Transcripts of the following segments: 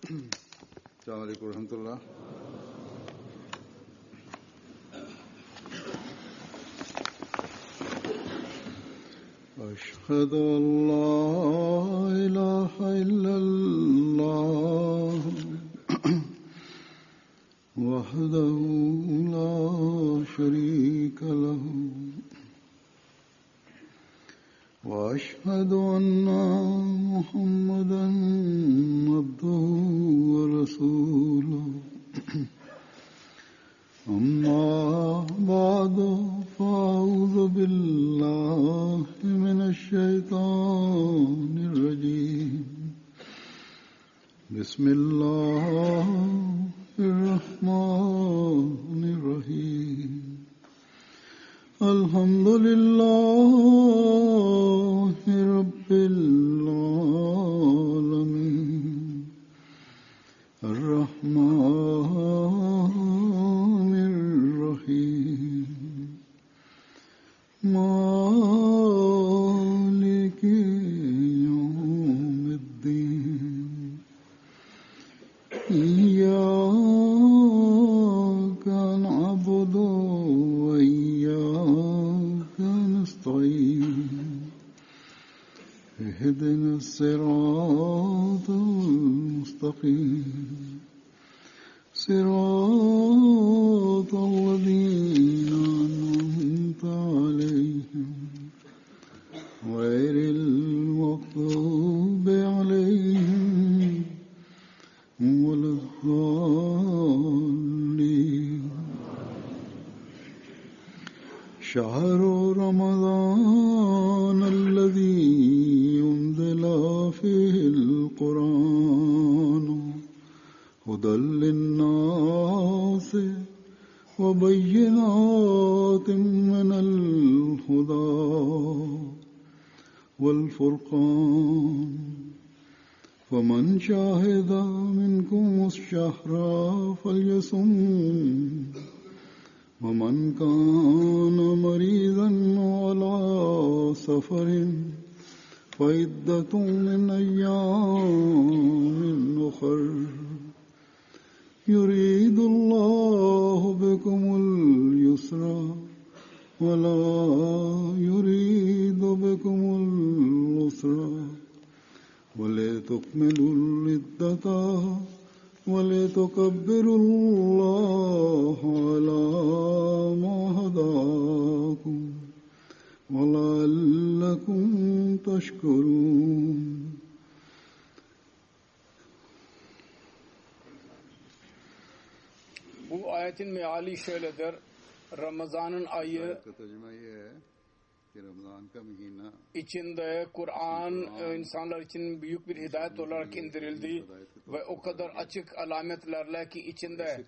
अस्सलामु अलैकुम रहमतुल्लाह। अशहदु अल्ला इलाहा इल्लल्लाह वहदहु ला शरीका लहु व अशहदु अन्ना मुहम्मदन अब्दुहु व रसूलुहु अम्मा बादु फ़अऊज़ु बिल्लाहि मिनश शैतानिर रजीम। बिस्मिल्लाहिर रहमानिर रहीम। अल्हम्दुलिल्लाहि रब्बिल आलमीन अर्रहमानिर रहीम मालिकि यौमिद्दीन इय्याका नअबुदु व इय्याका नस्तईन इहदिनस सिरातल मुस्तक़ीम सिरातल लज़ीना अनअमता अलैहिम गैरिल मग़्दूबि अलैहिम वलद्दाल्लीन। शहरु रमज़ानल्लज़ी उन्ज़िला फ़ीहिल क़ुरआन हुदल लिन्नासि व बय्यिनातिम मिनल हुदा वल फ़ुरक़ान फ़मन शाहिदा मिनकुमुश शहरा फ़ल्यसुम वमन कान मरीज़न अला सफ़रिन फ़इद्दतुम मिन अय्यामिन उख़र युरीदुल्लाहु बिकुमुल युस्रा वला युरीदु बिकुमुल उसरा वलितुकमिलुल इद्दता वलितुकब्बिरुल्लाहा अला मा हदाकुम वलअल्लकुम तशकुरून। Bu ayetin meali şöyledir. Ramazan'ın ayı içinde Kur'an insanlar için büyük bir hidayet olarak indirildi ve o kadar açık alametlerle ki içinde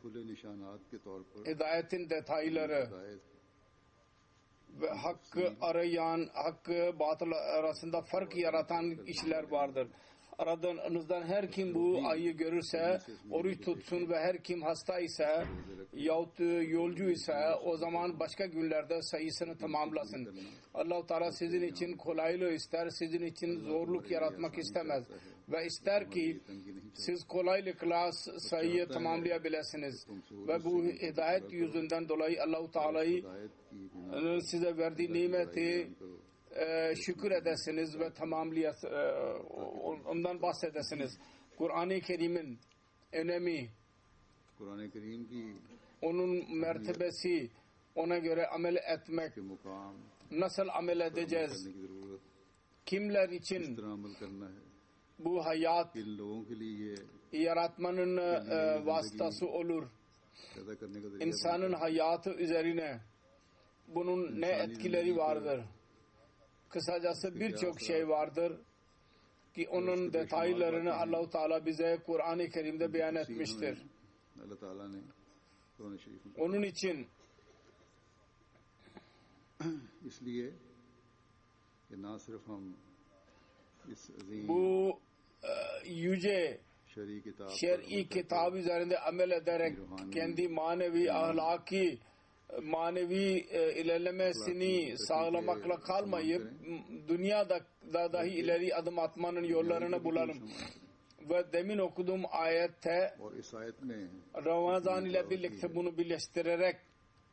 hidayetin detayları ve hakkı arayan, hakkı batıl arasında fark yaratan işler vardır. Aranızdan her kim bu ayı görürse oruç tutsun ve her kim hasta ise yahut yolcu ise o zaman başka günlerde sayısını tamamlasın. Allah-u Teala sizin için kolaylığı ister, sizin için zorluk yaratmak istemez ve ister ki siz kolaylıkla sayıyı tamamlayabilirsiniz ve bu hidayet yüzünden dolayı Allah-u Teala'yı size verdiği nimeti şükür edesiniz ve ondan bahsedesiniz. Kur'an-ı Kerim'in önemi, onun mertebesi, ona göre amel etmek, nasıl amel edeceğiz, kimler için bu hayat yaratmanın vasıtası olur, insanın hayatı üzerine bunun ne etkileri vardır. Kısacası birçok şey vardır ki onun detaylarını Allah-u Teala bize Kur'an-ı Kerim'de beyan etmiştir. Onun için bu yüce şer'i kitap üzerinde amel ederek kendi manevi, ahlaki, manevi ilerlemesini sağlamakla kalmayıp dünyada dahi ileri adım atmanın yollarını bulalım. ve demin okuduğum ayette और इस आयत में Ramazan ile birlikte bunu birleştirerek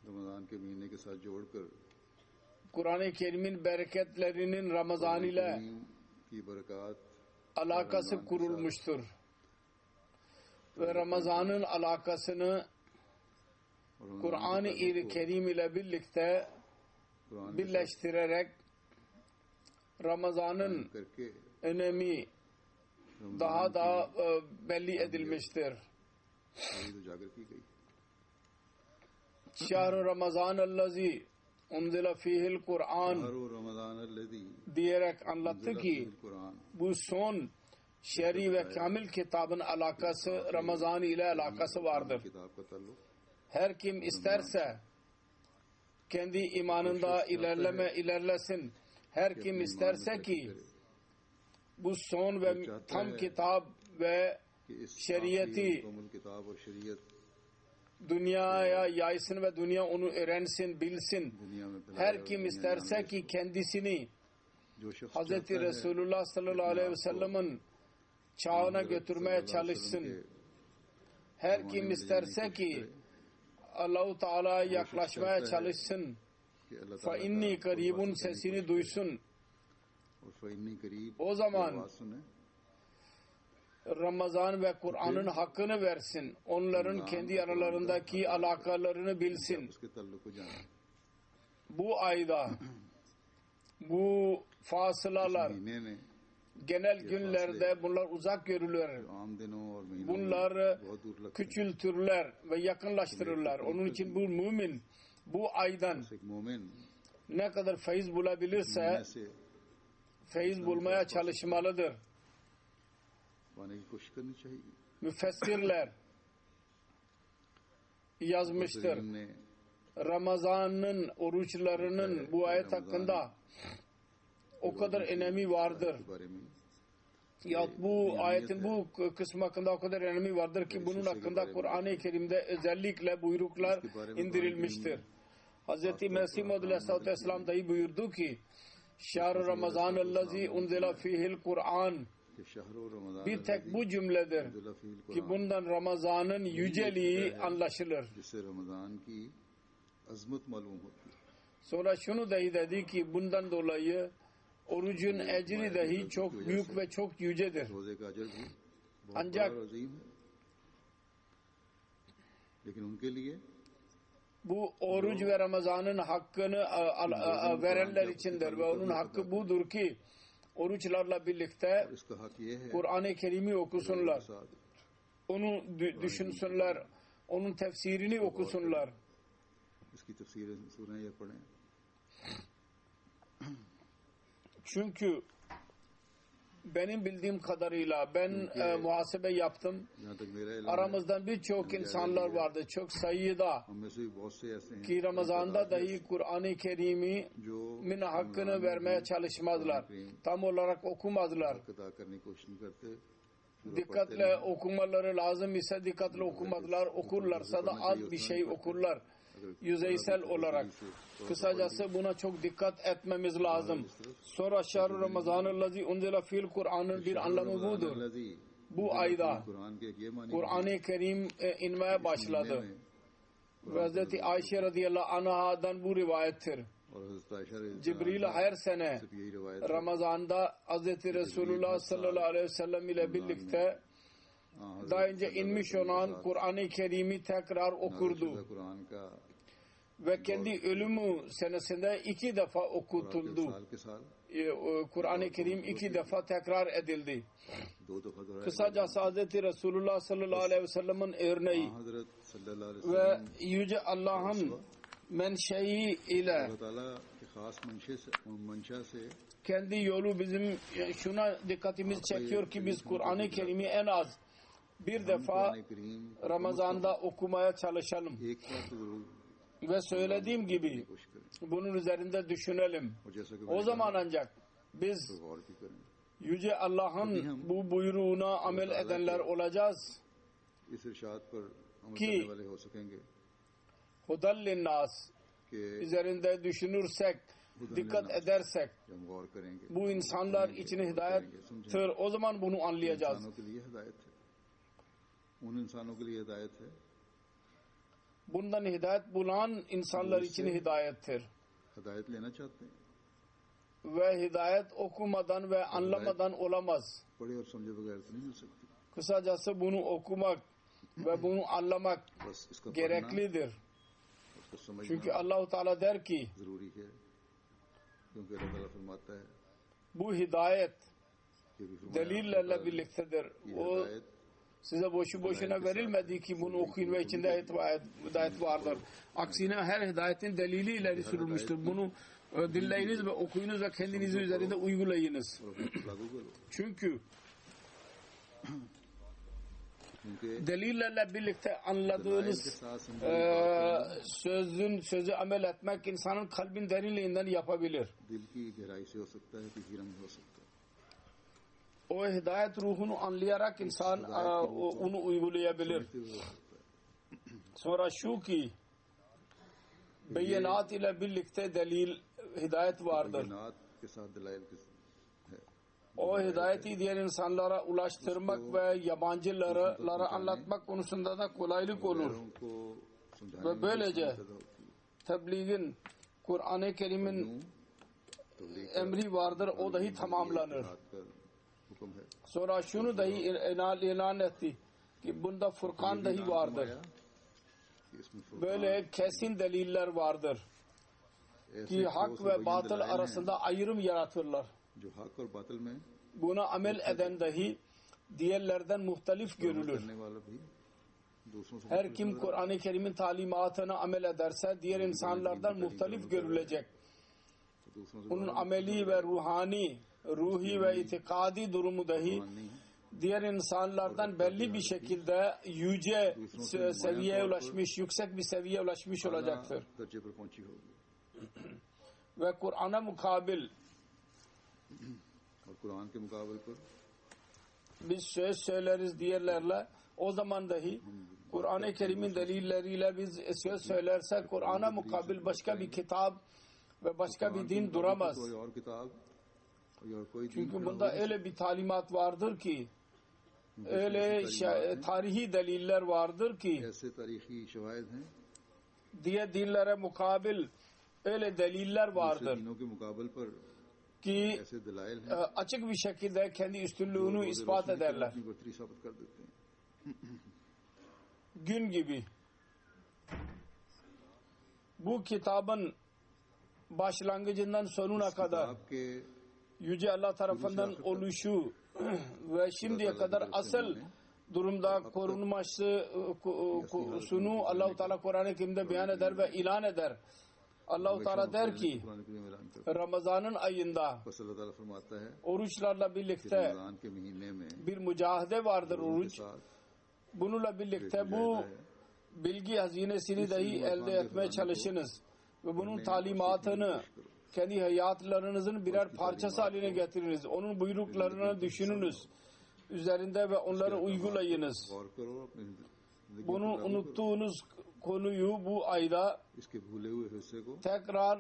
Ramzan के महीने के साथ जोड़कर Kur'an-ı Kerim'in bereketlerinin Ramazan ile करीम की बरकत alakası kurulmuştur. Ve Ramazan'ın alakasını और Kur'an-ı Kerim ile birlikte Quran के birleştirerek Ramazan'ın साथ करके önemi daha da belli edilmiştir. आयत उजागर की गई। Şahr-ı Ramazan allazi unzila fihil Kur'an शहर रमजान الذي diyerek anlattı أنزل ki فيه القرآن bu son şer'i ve kamil kitabın alakası Ramazan ile alakası vardır. किताब का ताल्लुक Her kim isterse kendi imanında ilerlesin. Her kim isterse ki bu son ve tam kitap ve कि इस şeriatı मुकम्मल किताब और शरीयत dünyaya yaysın ve dünya onu öğrensin, bilsin. दुनिया में फैलाए Her और kim दुनिया isterse जाने। ki kendisini जो शख्स Hz. चाहता है Resulullah sallallahu aleyhi ve sellem'in çağına götürmeye çalışsın. Her kim isterse ki Allah-u Teala'ya yaklaşmaya çalışsın. कि अल्लाह Fa ताला inni karibun sesini duysun. और फ़इन्नी करीब O zaman आवाज़ सुने Ramazan ve Kur'an'ın hakkını versin. Onların kendi aralarındaki alakalarını bilsin. उसके ताल्लुक को जाने। Bu ayda bu fasılalar महीने में genel günlerde bunlar uzak görülür. आम दिनों और महीनों में Bunlar बहुत दूर लगते हैं। küçültürler ve yakınlaştırırlar. Onun için bu mümin bu aydan एक मोमिन ne kadar feyiz bulabilirse महीने से feyiz bulmaya çalışmalıdır. पाने की कोशिश करनी चाहिए। Müfessirler yazmıştır. मुफस्सिरीन ने Ramazan'ın oruçlarının bu ayet hakkında o kadar önemi vardır. के बारे में Ya bu ayetin bu kısmı hakkında o kadar önemi vardır ki bunun hakkında Kur'an-ı Kerim'de özellikle buyruklar indirilmiştir. Hz. Mesih Maud Aleyhisselatü Vesselam dahi buyurdu ki Şahr-ı Ramazan allazi unzila fihil Kur'an कि शहर Ramzan bir tek bu cümledir Abdullah feel ki Quran bundan Ramazan'ın yüceliği anlaşılır. जिससे रमजान की अजमत मालूम होती है। Sonra şunu dahi dedi ki bundan dolayı orucun ecri dahi çok büyük ve çok yücedir. रोजे का अजर भी बहुत Ancak बड़ा और अजीम है। लेकिन उनके लिए bu oruç ve Ramazan'ın hakkını verenler içindir ve onun hakkı budur ki oruçlarla birlikte और इसका हक ये है Kur'an-ı Kerim'i okusunlar, साथ onu düşünsünler, onun tefsirini okusunlar. इसकी तफसीर सुने या पढ़ें। Çünkü benim bildiğim kadarıyla ben muhasebe yaptım. जहाँ तक मेरा इल्म है, Aramızdan birçok insanlar vardı, çok sayıda हम में से भी बहुत से ऐसे हैं ki Ramazan'da dahi Kur'an-ı Kerim'in जो hakkını vermeye çalışmadılar. Tam olarak okumadılar. हक अदा करने की कोशिश नहीं करते। Dikkatle okumaları lazım ise dikkatle okumadılar. Okurlarsa da az bir şey okurlar. Yüzeysel olarak. Kısacası buna çok dikkat etmemiz lazım. Sonra Şahr-ı Ramazan-ı Lazi unzila fil Kur'an'ın bir anlamı budur. Bu ayda Quran के ये मानी Kur'an-ı Kerim inmeye başladı. Ve Hz. Ayşe radıyallahu anha'dan bu rivayettir. और हज़रत आयशा रज़ी Cibril her sene सिर्फ यही रिवायत है। Ramazan'da Hz. Resulullah sallallahu aleyhi ve sellem ile birlikte हाँ, daha önce inmiş olan Kur'an-ı Kerim'i tekrar okurdu. Quran का Ve kendi ölümü senesinde 2 defa okutuldu. साल के साल Kur'an-ı Kerim 2 defa tekrar edildi. 2 दफा दोहराया। Kısacası Hz. Resulullah sallallahu aleyhi ve sellem'in örneği हजरत सल्लल्लाहु अलैहि ve वसल्लम Yüce Allah'ın menşei ile अल्लाह ताला के खास मंशा से kendi yolu bizim şuna dikkatimiz çekiyor ki biz Kur'an-ı Kerim'i en az bir defa Quran करीम Ramazan'da okumaya çalışalım. एक बार तो जरूर Ve söylediğim gibi कोशिश करें bunun üzerinde düşünelim. और जैसा कि O zaman ancak biz गौर भी करें। Yüce Allah'ın bu buyruğuna amel edenler olacağız. इस इरशाद पर अमल कि करने वाले हो सकेंगे Hudallin nas कि üzerinde düşünürsek dikkat edersek जब हम गौर करेंगे bu insanlar için hidayettir. O zaman bunu anlayacağız. इंसानों के लिए हिदायत है, उन इंसानों के लिए हिदायत है Bundan hidayet bulan insanlar için hidayettir. हिदायत लेना चाहते हैं, Ve hidayet okumadan ve anlamadan olamaz. पढ़े और समझे बगैर तो नहीं मिल सकती। Kısacası bunu okumak ve bunu anlamak बस इसका पढ़ना, gereklidir. उसको समझना Çünkü Allah-u Teala der ki जरूरी है, क्योंकि अल्लाह ताला फरमाता है bu hidayet कि भी फरमाया, delillerle birliktedir. ये O हिदायत size boşu boşuna verilmedi ki bunu okuyun ve içinde hidayet vardır. Aksine her hidayetin delili ileri sürülmüştür. Bunu dinleyiniz ve okuyunuz ve kendinizin üzerinde uygulayınız. और अपने पर लागू करो, Çünkü क्योंकि delillerle birlikte anladığınız sözü amel etmek insanın kalbin derinliğinden yapabilir. दिल की गहराई से हो सकता है, किसी रंग हो सकता है। O hidayet ruhunu anlayarak insan onu uygulayabilir. समझते हुए हो सकता है। Sonra şu ki beyanat ile birlikte delil hidayet vardır. बेनात के साथ दलाइल के है, O hidayeti diğer insanlara ulaştırmak ve yabancılara anlatmak konusunda da kolaylık olur. गैरों को समझाने ve में böylece पैदा होती है। tebliğin Kur'an-ı Kerim'in तबलीग emri vardır. O dahi tamamlanır. का हुक्म है। Sonra şunu dahi ilan etti ki bunda Furkan dahi vardır. कि इसमें Furqan, Böyle kesin deliller vardır ऐसे ki hak ठोस ve और batıl bayyin दलाइल arasında ayrım yaratırlar. हैं, जो हक और बातिल में Buna amel eden dahi diğerlerden muhtelif görülür. करने वाला भी दूसरों से Her kim Kur'an-ı Kerim'in talimatına amel ederse diğer insanlardan muhtelif görülecek. दूसरों से Onun ameli ve ruhi ve itikadi durumu dahi नहीं, diğer insanlardan belli bir şekilde yüce seviyeye ulaşmış, yüksek bir seviyeye ulaşmış olacaktır. दर्जे पर पहुंची होगी। Ve Kur'an'a mukabil और कुरान के मुकाबले पर biz söz söyleriz diğerlerle, o zaman dahi Kur'an-ı Kerim'in delilleriyle biz söz söylersek Kur'an'a mukabil başka bir kitap ve başka bir din duramaz. कोई और किताब या कोई दिन Çünkü bunda öyle bir talimat vardır ki, öyle tarihi deliller vardır ki ऐसे तारीखी शवाहिद हैं, diğer dinlere mukabil öyle deliller दूसरे vardır दिनों के मुकाबले पर ki ऐसे दलाइल हैं, açık bir şekilde kendi üstünlüğünü रोज़ ispat रोशनी की ederler. अपनी बढ़तरी साबित कर देते हैं। Gün gibi. Bu kitabın başlangıcından sonuna इस kadar किताब के Yüce Allah tarafından oluşu ve şimdiye kadar asıl durumda korunmasını Allah-u Teala Kur'an-ı Kerim'de beyan eder ve ilan eder. Allah-u Teala der ki Quran करीम में ऐलान करता Ramazan'ın ayında है। बस अल्लाह ताला फरमाता है oruçlarla कि birlikte रमजान के महीने में bir mücahede vardır लोगों के oruç. साथ Bununla birlikte bu bilgi hazinesini dahi elde etmeye çalışınız. Ve bunun talimatını kendi hayatlarınızın birer parçası haline getiriniz. Onun buyruklarını düşününüz. Üzerinde ve onları uygulayınız. गौर करो, अपनी जिंदगी Bunu पर लागू करो। unuttuğunuz konuyu bu ayda इसके भूले हुए हिस्से को tekrar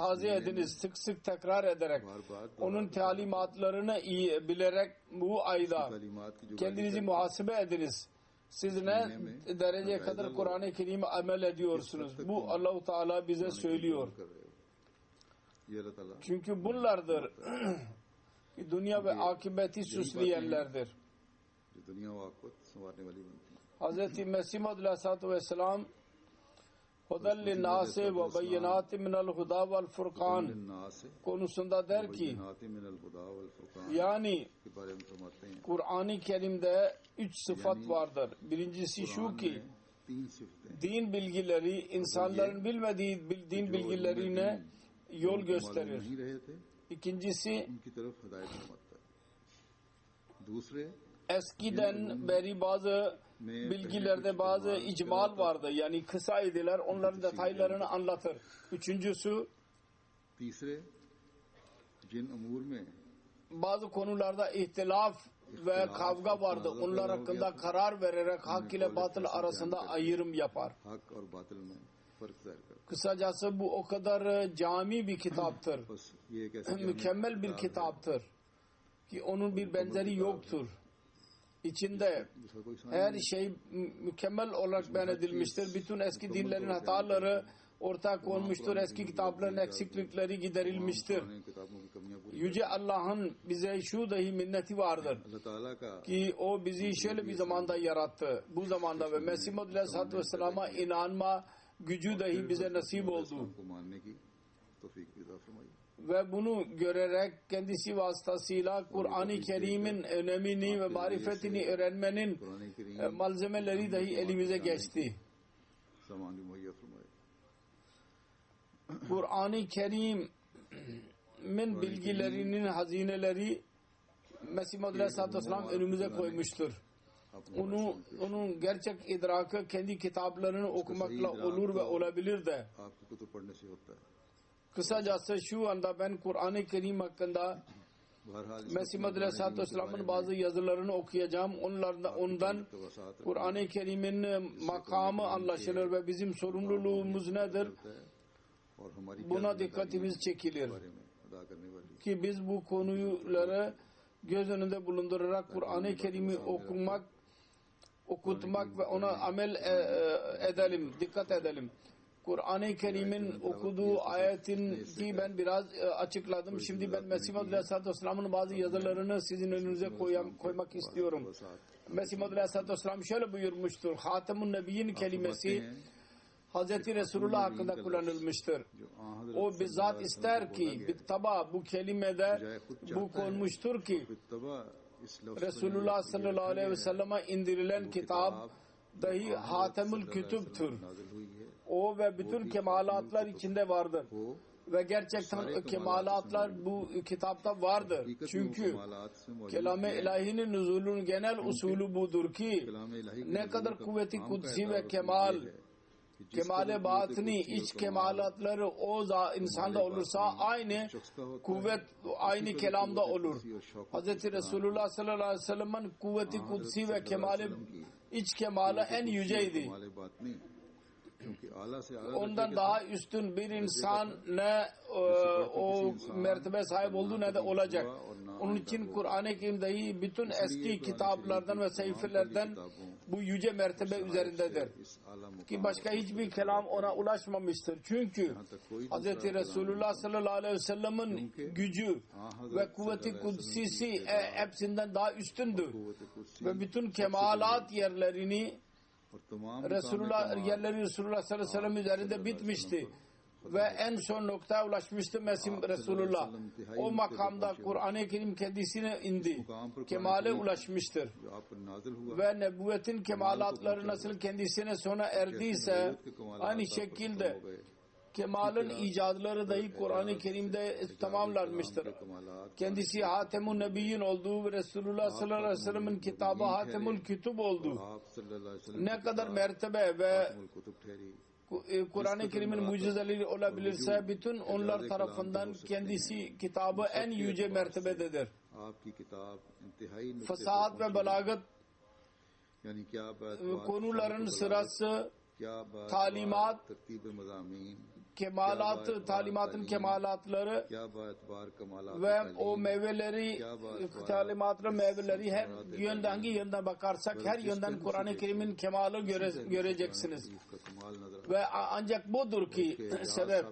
taze ediniz. Sık sık tekrar ederek. बार बार Onun talimatlarını iyi bilerek bu ayda तालीमात की जो kendinizi muhasebe ediniz. Siz ne dereceye kadar Kur'an-ı Kerim'e amel ediyorsunuz? Bu Allah-u Teala bize söylüyor. कर रहे हो, ये अल्लाह ताला Çünkü bunlardır ki dünya ve akibeti süsleyenlerdir. जो दुनिया व आखिरत संवारने वाली बनती है। Hz. Mesih Maud Aleyhisselatü Vesselam Hudel linnâse ve beyyinâti minel hudâ vel furkan नास से konusunda der ki नाते मिनल हुदा वल फुरकान yani के बारे में फरमाते हैं। Kur'an-ı Kerim'de 3 sıfat vardır. Birincisi şu Quran ki में 3 सिफतें din bilgileri insanların bilmediği din bilgilerine yol gösterir. नहीं रहे थे, İkincisi उनकी तरफ हिदायत फरमाता है। दूसरे eskiden beri bazı bilgilerde bazı icmal vardı. Yani kısa idiler. Onların detaylarını anlatır. Üçüncüsü तीसरे जिन अमूर में bazı konularda ihtilaf ve kavga vardı. Onlar hakkında karar vererek hak ile batıl arasında ayrım yapar. हक और बातिल में फर्क जाहिर करता Kısacası bu o kadar cami bir kitaptır. है। बस ये एक ऐसी Mükemmel bir kitaptır ki onun bir benzeri yoktur. İçinde जिसका कोई सानी her şey mükemmel olarak beyan edilmiştir. Bütün eski dinlerin hataları ortak olmuştur. Eski kitapların eksiklikleri giderilmiştir. पुरानी किताबों की कमियां पूरी Yüce Allah'ın bize şu dahi minneti vardır अल्लाह ताला का ki o bizi şöyle bir zamanda yarattı. Bu zamanda ve Mesih Muhammed Aleyhisselatü Vesselam'a inanma gücü dahi bize nasip oldu. को मानने की तौफीक भी अता फरमाई। Ve bunu görerek kendisi vasıtasıyla Kur'an-ı Kerim'in önemini ve marifetini öğrenmenin Quran करीम malzemeleri dahi elimize geçti. सामान भी मुहैया फरमाए। Kur'an-ı Kerim'in bilgilerinin hazineleri Mesih Muhammed Aleyhisselatü Vesselam önümüze koymuştur. Onun gerçek idrakı kendi kitaplarını okumakla olur ve olabilir de. आपकी कुतुब पढ़ने से होता है। Kısacası şu anda ben Kur'an-ı Kerim hakkında बहरहाल Mesih Muhammed Aleyhisselatü Vesselam'ın bazı yazılarını okuyacağım. Ondan Kur'an-ı Kerim'in makamı anlaşılır ve bizim sorumluluğumuz nedir? और हमारी Buna dikkatimiz çekilir. बारे में अदा करने वाली Ki biz bu konuları göz önünde bulundurarak Kur'an-ı Kerim'i okutmak ve ona amel edelim, dikkat edelim. Kur'an-ı Kerim'in okuduğu ayetin ki ben biraz açıkladım. Şimdi ben Mesih Muhammed Aleyhisselatü Vesselam'ın bazı yazılarını sizin önünüze koymak istiyorum. Mesih Muhammed Aleyhisselatü Vesselam şöyle buyurmuştur. Hatemun Nebiyyin kelimesi Hazreti Resulullah hakkında kullanılmıştır. O bizzat ister ki bir taba bu kelimede bu konmuştur ki Resulullah sallallahu aleyhi ve selleme indirilen kitap dahi Hatemül Kütüb'tür. O ve bütün kemalatlar içinde vardır. Ve gerçekten kemalatlar bu kitapta vardır. Çünkü Kelam-ı İlahi'nin nüzulünün genel usulü budur ki ne kadar kuvveti kudsi ve kemal-i batini, iç kemalatları o insanda olursa aynı kuvvet aynı kelamda olur. Hz. Resulullah sallallahu aleyhi ve sellem'in kuvveti kudsi ve kemali iç kemalı en yüceydi. Ondan daha üstün bir insan ne o mertebe sahip oldu ne de olacak. Onun için Kur'an-ı Kerim'de bütün eski kitaplardan ve sayfelerden bu yüce mertebe üzerindedir. Ki başka hiçbir kelam ona ulaşmamıştır. Çünkü Hz. Resulullah sallallahu aleyhi ve sellem'in gücü ve kuvveti kudsisi hepsinden daha üstündür. Ve bütün kemalat yerlerini Resulullah sallallahu aleyhi ve sellem üzerinde bitmişti. Ve en son noktaya ulaşmıştı Mesih Resulullah. O makamda Kur'an-ı Kerim kendisine indi. Kemale ulaşmıştır. Ve nebüvvetin kemalatları nasıl kendisine sona erdiyse aynı şekilde kemalın icadları dahi Kur'an-ı Kerim'de tamamlanmıştır. Kendisi Hatemun Nebiyyin olduğu ve Resulullah sallallahu aleyhi ve sellem'in kitabı Hatemül Kütüb oldu. Ne kadar mertebe ve Kur'an-ı Kerim'in mucizeleri olabilirse bütün onlar tarafından kendisi kitabı en yüce mertebededir. Fasahat ve belagat konuların sırası, talimat, talimatın kemalatları ve o meyveleri, talimatın meyveleri her yönden, hangi yönden bakarsak her yönden Kur'an-ı Kerim'in kemalı göreceksiniz. Ve ancak budur ki sebep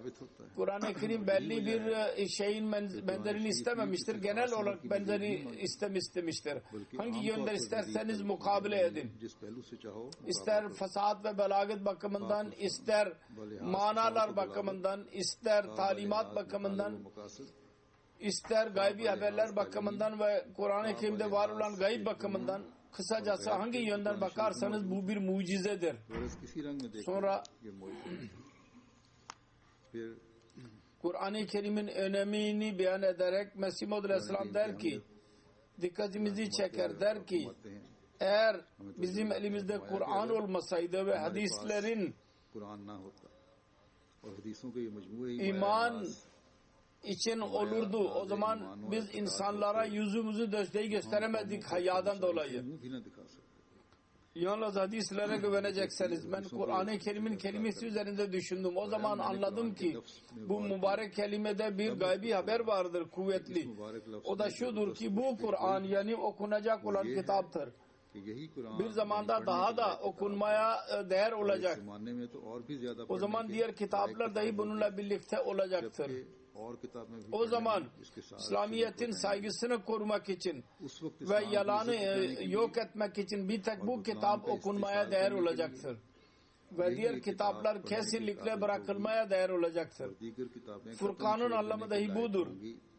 Kur'an-ı Kerim belli bir şeyin benzerini istememiştir. Genel olarak benzeri istemiştir. Hangi yönden isterseniz mukabele edin. İster fasahat ve belagat bakımından, ister manalar bakımından, ister talimat bakımından, ister gaybi haberler bakımından ve Kur'an-ı Kerim'de var olan gayb bakımından, kısacası hangi yönden bakarsanız bu bir mucizedir. Sonra Kur'an-ı Kerim'in önemini beyan ederek Mesih Muhammed Aleyhisselam der ki, dikkatimizi çeker, der ki eğer bizim elimizde Kur'an olmasaydı ve hadislerin iman için olurdu, o zaman biz insanlara yüzümüzü gösteremezdik hayadan dolayı. yalnız hadislere güvenecekseniz. Ben Kur'an-ı Kerim'in kelimesi üzerinde düşündüm. O zaman anladım ki bu mübarek kelimede bir gaybi haber vardır kuvvetli. O da şudur ki bu Kur'an yani okunacak olan kitaptır. Bir zamanda daha da okunmaya değer olacak. O zaman diğer kitaplar dahi bununla birlikte olacaktır. O zaman İslamiyet'in saygısını korumak için ve yalanı yok etmek için bir tek bu kitap okunmaya değer olacaktır. Ve diğer kitaplar kesinlikle bırakılmaya değer olacaktır. Furkan'ın anlamı dahi budur.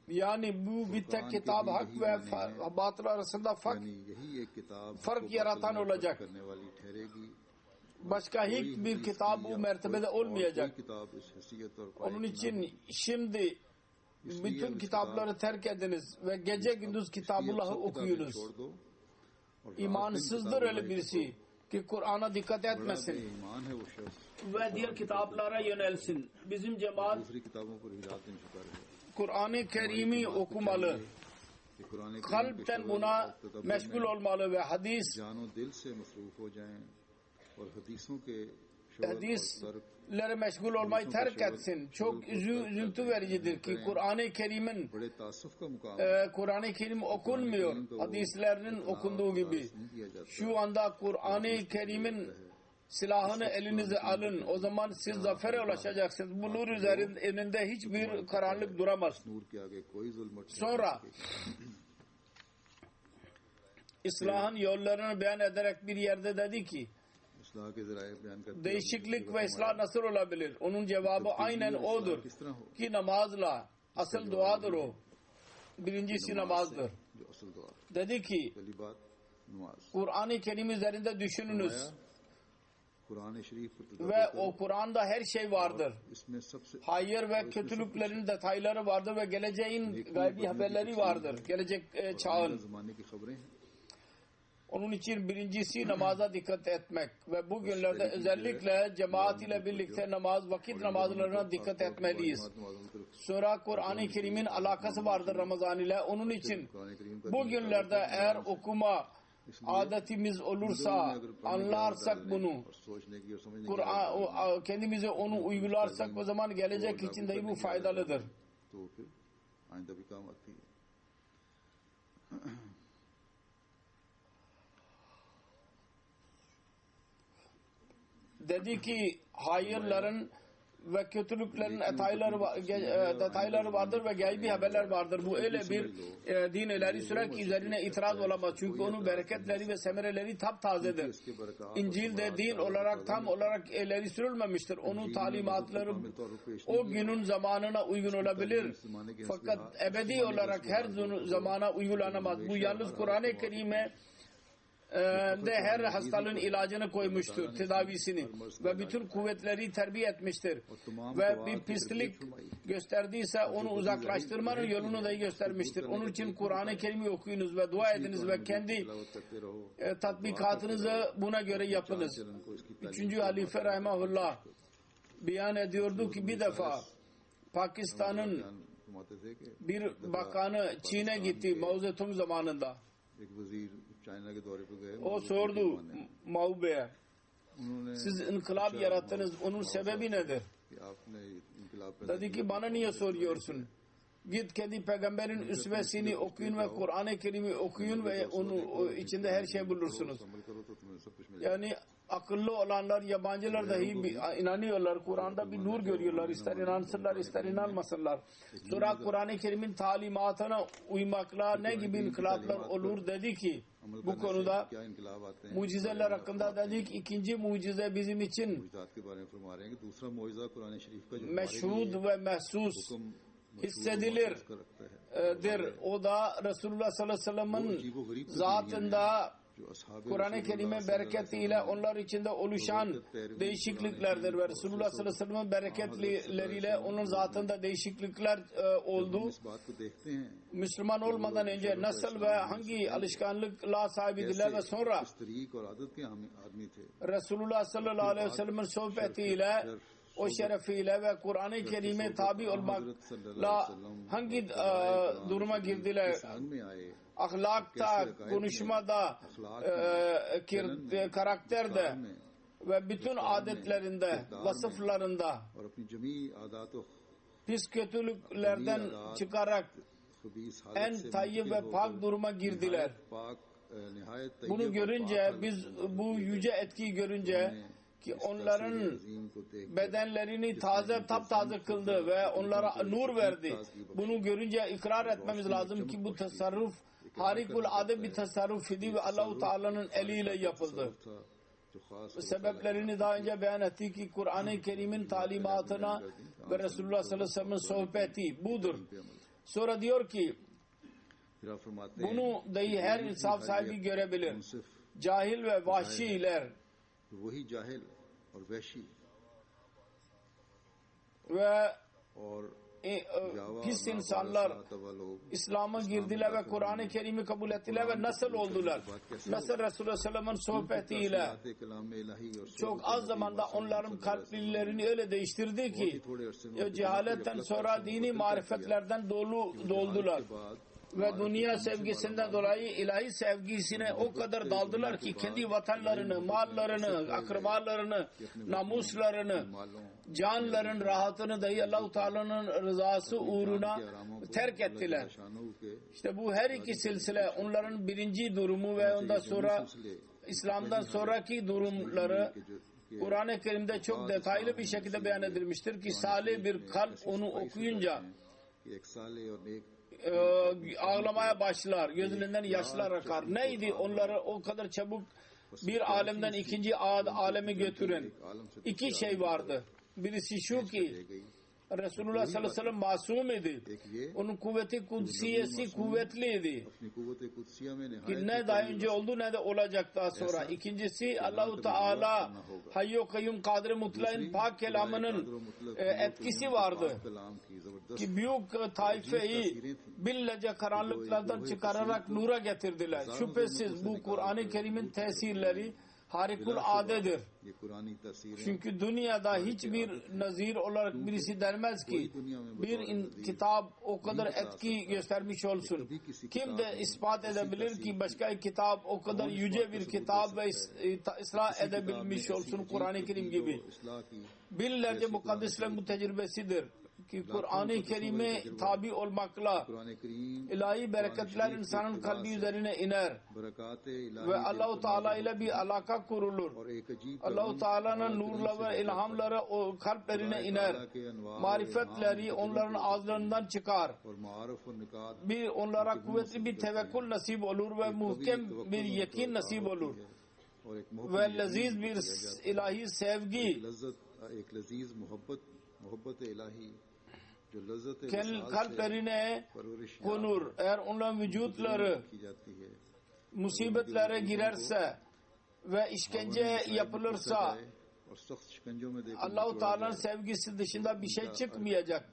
Yani bu bir tek kitap hak ve batıl arasında fark yaratan olacak. Başka hiçbir kitap bu mertebede olmayacak. Onun için şimdi bütün kitapları terk ediniz ve gece gündüz Kitabullah'ı okuyunuz. İmansızdır öyle birisi ki Kur'an'a dikkat etmesin ve diğer kitaplara yönelsin. Bizim cemaat Kur'an-ı Kerim'i okumalı. Kalpten buna meşgul olmalı ve hadislere meşgul olmayı terk etsin. Çok üzüntü vericidir ki Kur'an-ı Kerim okunmuyor. Hadislerinin okunduğu gibi. Şu anda Kur'an-ı Kerim'in silahını elinize alın. O zaman siz zafere ulaşacaksınız. Bu nur üzerinde hiçbir karanlık duramaz. Sonra İslah'ın yollarını beyan ederek bir yerde dedi ki değişiklik ve ıslah nasıl olabilir? Onun cevabı aynen odur ki namazla asıl duadır o. Birincisi namazdır. Dedi ki Kur'an-ı Kerim üzerinde düşününüz ve o Kur'an'da her şey vardır. Hayır ve kötülüklerin detayları vardır ve geleceğin gaybi haberleri vardır. Gelecek çağın. Onun için birincisi namaza dikkat etmek ve bugünlerde özellikle cemaat ile birlikte vakit namazlarına dikkat etmeliyiz. Sonra Kur'an-ı Kerim'in alakası vardır Ramazan ile. Onun için bugünlerde eğer okuma adetimiz olursa, anlarsak bunu, kendimize onu uygularsak o zaman gelecek için de bu faydalıdır. Dedi ki hayırların ve kötülüklerin detayları vardır ve gaybi haberler vardır. Bu öyle bir din ileri sürer ki üzerine itiraz olamaz. Çünkü onun bereketleri ve semereleri taptazedir. İncil'de din olarak tam olarak ileri sürülmemiştir. Onun talimatları o günün zamanına uygun olabilir. Fakat ebedi olarak her zamana uygulanamaz. Bu yalnız Kur'an-ı Kerim'e de her hastalığın ilacını koymuştur, tedavisini ve bütün kuvvetleri terbiye etmiştir ve bir pislik gösterdiyse onu uzaklaştırmanın yolunu da göstermiştir. Onun için Kur'an-ı Kerim'i okuyunuz ve dua ediniz ve kendi tatbikatınızı buna göre yapınız. 3. Halife Rahimahullah beyan ediyordu ki bir defa Pakistan'ın bir bakanı Çin'e gitti Mao Zedong zamanında. O sordu Mao Bey'e, siz inkılap yarattınız, onun sebebi nedir? Dedi ki bana niye soruyorsun? Git kendi peygamberin üsvesini okuyun ve Kur'an-ı Kerim'i okuyun ve onun içinde her şey bulursunuz. Yani akıllı olanlar, yabancılar dahi inanıyorlar. Kur'an'da bir nur görüyorlar. İster inansınlar, ister inanmasınlar. Sonra Kur'an-ı Kerim'in talimatına uymakla ne gibi inkılaplar olur dedi ki bu konuda mucizeler hakkında dedik. İkinci mucize bizim için meşhud ve mehsus hissedilir. O da Resulullah sallallahu aleyhi ve sellem'in zatında Kur'an-ı Kerim'in bereketiyle onlar içinde oluşan değişikliklerdir ve Resulullah sallallahu aleyhi ve sellem'in bereketleriyle onun zatında değişiklikler oldu. Müslüman olmadan önce nasıl ve hangi alışkanlıkla sahibidiler ve sonra Resulullah sallallahu aleyhi ve sellem'in sohbetiyle o şerefiyle ve Kur'an-ı Kerim'e tabi olmakla hangi duruma girdiler? Ahlakta, konuşmada, karakterde ve bütün adetlerinde, vasıflarında pis kötülüklerden çıkarak en tayyib ve pak duruma girdiler. Bunu görünce, biz bu yüce etkiyi görünce ki onların bedenlerini taptaze kıldı ve onlara nur verdi. Bunu görünce ikrar etmemiz lazım ki bu tasarruf harikulade bir tasarruf idi ve Allah-u Teala'nın eliyle yapıldı. Sebeplerini daha önce beyan ettik ki Kur'an-ı Kerim'in talimatına ve Resulullah sallallahu aleyhi ve sellem'in sohbeti budur. Sonra diyor ki bunu dahi her insaf sahibi görebilir. Cahil ve vahşiler ve pis insanlar İslam'a girdiler ve Kur'an-ı Kerim'i kabul ettiler ve nasıl oldular? Nasıl Resulullah sallallahu aleyhi ve sellem'in sohbetiyle çok az zamanda onların kalplerini öyle değiştirdi ki cehaletten sonra dini marifetlerden doldular. Ve dünya sevgisinden dolayı ilahi sevgisine o kadar daldılar ki kendi vatanlarını, mallarını, akrabalarını, namuslarını, canların rahatını dahi Allah-u Teala'nın rızası uğruna terk ettiler. İşte bu her iki silsile onların birinci durumu ve ondan sonra İslam'dan sonraki durumları Kur'an-ı Kerim'de çok detaylı bir şekilde beyan edilmiştir ki salih bir kalp onu okuyunca ağlamaya başlar, gözlerinden yaşlar akar. Neydi onları o kadar çabuk bir alemden ikinci aleme götüren? İki şey vardı. Birisi şu ki Resulullah sallallahu aleyhi ve sellem masum idi. Onun kuvveti kudsiyesi kuvvetliydi. Ki ne daha önce oldu ne de olacak daha sonra. İkincisi Allah-u Teala Hayy-o Kayyum Kadir-i Mutla'nın pak kelamının etkisi vardı. Ki büyük taifeyi billece karanlıklardan çıkararak nura getirdiler. Şüphesiz bu Kur'an-ı Kerim'in tesirleri harikuladedir. Çünkü dünyada hiçbir nazir olarak birisi denmez ki bir kitap o kadar etki göstermiş olsun. Kim de ispat edebilir ki başka kitap o kadar yüce bir kitap ve ıslah edebilmiş olsun Kur'an-ı Kerim gibi. Binlerce mukaddislerin bu tecrübesidir ki Kur'an-ı Kerim'e tabi olmakla ilahi bereketler insanın kalbi üzerine iner ve Allah-u Teala ile bir alaka kurulur. Allah-u Teala'nın nurları ve ilhamları o kalplerine iner. Marifetleri onların ağızlarından çıkar. Bir onlara kuvvetli bir tevekkül nasip olur ve muhkem bir yakin nasip olur. Ve leziz bir ilahi sevgi kalplerine konur. Eğer onların vücutları musibetlere girerse ve işkence yapılırsa Allah-u Teala'nın sevgisi dışında bir şey çıkmayacak.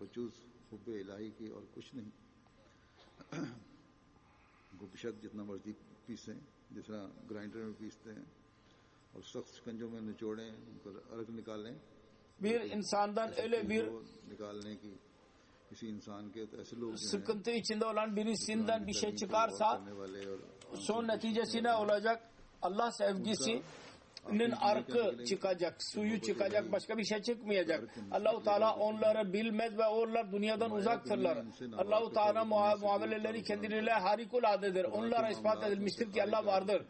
Bir insandan öyle bir sıkıntı içinde olan birisinden bir şey çıkarsa son neticesi ne olacak? Allah sevgisinin arkı çıkacak, suyu çıkacak, başka bir şey çıkmayacak. Allah-u Teala onları bilmez ve onlar dünyadan uzaktırlar. Allah-u Teala muameleleri kendileriyle harikuladedir. Onlara ispat edilmiştir ki Allah vardır.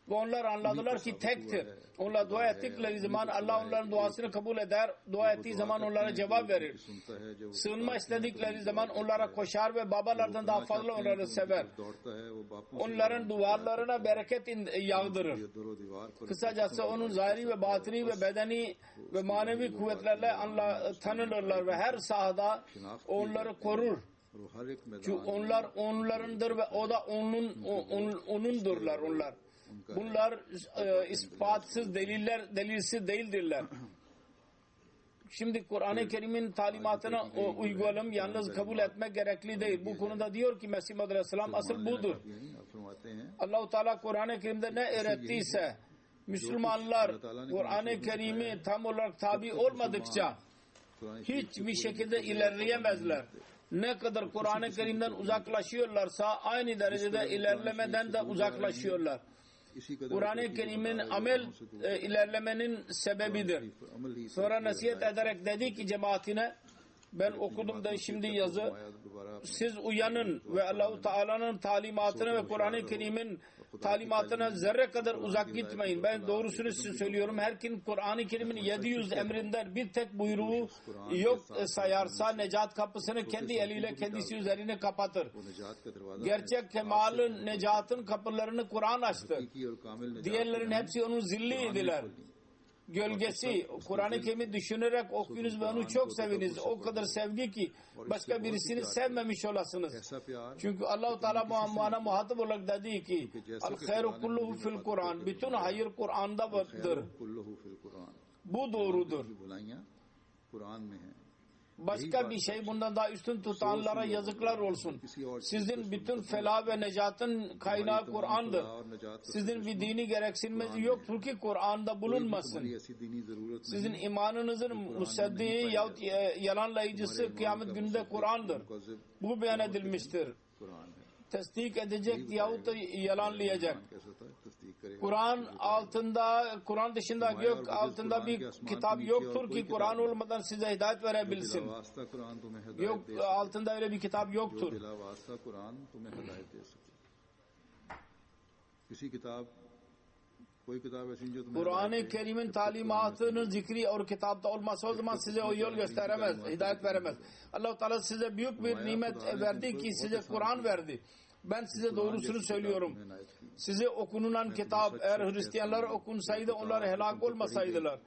Ve onlar anladılar ki tektir. Onlar dua ettikleri zaman Allah onların duasını kabul eder. Dua ettiği zaman onlara cevap verir. Sığınma istedikleri zaman onlara koşar ve babalardan daha fazla onları sever. Onların duvarlarına bereket yağdırır. Kısacası onun zahiri ve batini ve bedeni ve manevi kuvvetlerle tanınırlar ve her sahada onları korur. Çünkü onlar onlarındır ve o da onundurlar onlar. Bunlar ispatsız delilsiz değildirler. Şimdi Kur'an-ı Kerim'in talimatına uygulayalım, yalnız kabul etmek gerekli değil. Bu konuda diyor ki Mesih Aleyhisselam asıl budur. Allah-u Teala Kur'an-ı Kerim'de ne öğrettiyse Müslümanlar Kur'an-ı Kerim'i tam olarak tabi olmadıkça hiçbir şekilde ilerleyemezler. Ne kadar Kur'an-ı Kerim'den uzaklaşıyorlarsa aynı derecede ilerlemeden de uzaklaşıyorlar. Kur'an-ı Kerim'in amel ilerlemenin sebebidir. Sonra nasihat ederek dedi ki cemaatine, ben okudum da şimdi yazı, siz uyanın ve Allah-u Teala'nın talimatına ve Kur'an-ı Kerim'in talimatına zerre kadar uzak gitmeyin. Ben doğrusunu size söylüyorum. Her kim Kur'an-ı Kerim'in 700 emrinden bir tek buyruğu yok sayarsa necat kapısını kendi eliyle kendisi üzerine kapatır. Gerçek kemalın, necatın kapılarını Kur'an açtı. Diğerlerin hepsi onun zilliydiler. Gölgesi. Kur'an-ı Kerim'i düşünerek okuyunuz ve onu çok seviniz. O kadar sevgi ki başka birisini sevmemiş olasınız. Çünkü Allah-u Teala bana muhatap olarak dedi ki el-khayru kulluhu fil Kur'an. Bütün hayır Kur'an'da vardır. Bu doğrudur. Başka bir şey bundan daha üstün tutanlara yazıklar olsun. Sizin bütün felah ve necatın kaynağı Kur'an'dır. Sizin bir dini gereksinmesi yoktur ki Kur'an'da bulunmasın. Sizin imanınızın musaddiği yahut yalanlayıcısı kıyamet gününde Kur'an'dır. Bu beyan edilmiştir. Tasdik edecek yahut da yalanlayacak. Kur'an altında, Kur'an dışında gök altında bir kitap yoktur ki Kur'an olmadan size hidayet verebilsin. Gök altında öyle bir kitap yoktur. Kur'an-ı Kerim'in talimatının zikri or kitapta olmasa o zaman size o yol gösteremez, hidayet veremez. Allah-u Teala size büyük bir nimet verdi ki size Kur'an verdi. Ben size doğrusunu söylüyorum. Size okunulan kitap eğer Hristiyanlar okunsaydı onlar helak olmasaydılar.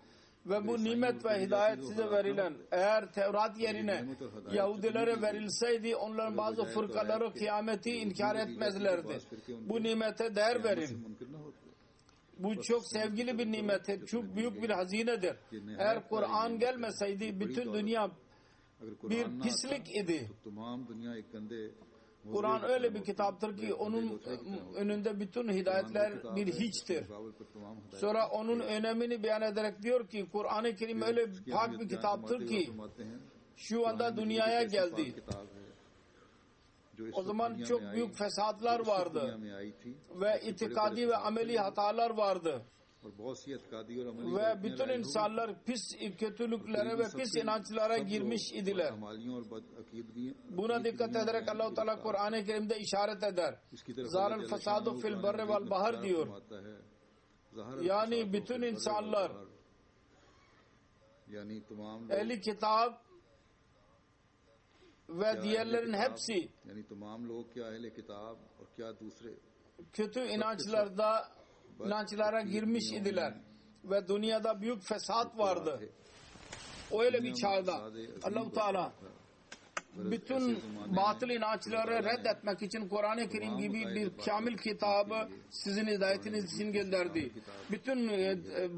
Ve bu nimet ve hidayet size verilen eğer Tevrat yerine Yahudilere verilseydi onların bazı fırkaları kıyameti inkar etmezlerdi. Bu nimete değer verin. Bu çok sevgili bir nimettir. Çok büyük bir hazinedir. Eğer Kur'an gelmeseydi bütün dünya bir pislik idi. Kur'an öyle bir kitaptır ki onun önünde bütün hidayetler bir hiçtir. Sonra onun önemini beyan ederek diyor ki Kur'an-ı Kerim öyle pak bir kitaptır ki şu anda dünyaya geldi. O zaman çok büyük fesatlar vardı ve itikadi ve ameli hatalar vardı. Ve bütün insanlar pis kötülüklere ve pis inançlara girmiş idiler. Buna dikkat ederek Allah-u Teala Kur'an-ı Kerim'de işaret eder. Zârel fesâdu fil barri vel bahr diyor. Yani bütün insanlar ehli kitap ve diğerlerin hepsi kötü inançlara girmiş idiler ve dünyada büyük fesat vardı. Öyle bir çağda Allah-u Teala bütün batıl inançları reddetmek için Kur'an-ı Kerim gibi bir kamil kitabı sizin hidayetiniz için gönderdi. Bütün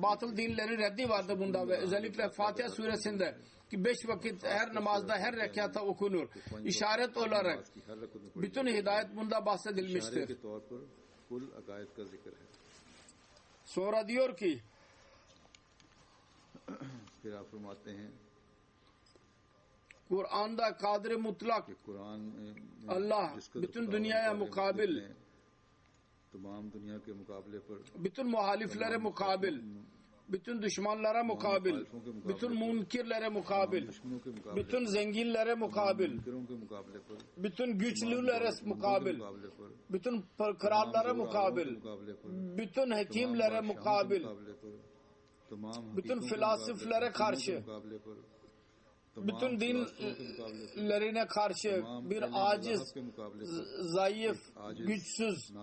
batıl dinleri reddi vardı bunda ve özellikle Fatiha suresinde ki 5 vakit her namazda her rekata okunur. İşaret olarak bütün hidayet bunda bahsedilmiştir. Sonra diyor ki Kur'an'da kadir-i mutlak Allah bütün dünyaya mukabil bütün muhaliflere mukabil bütün düşmanlara mukabil bütün munkirlere mukabil bütün zenginlere mukabil bütün güçlülere mukabil bütün krallara mukabil bütün hekimlere mukabil bütün filasiflere karşı bütün dinlerine karşı bir aciz, zayıf, güçsüz,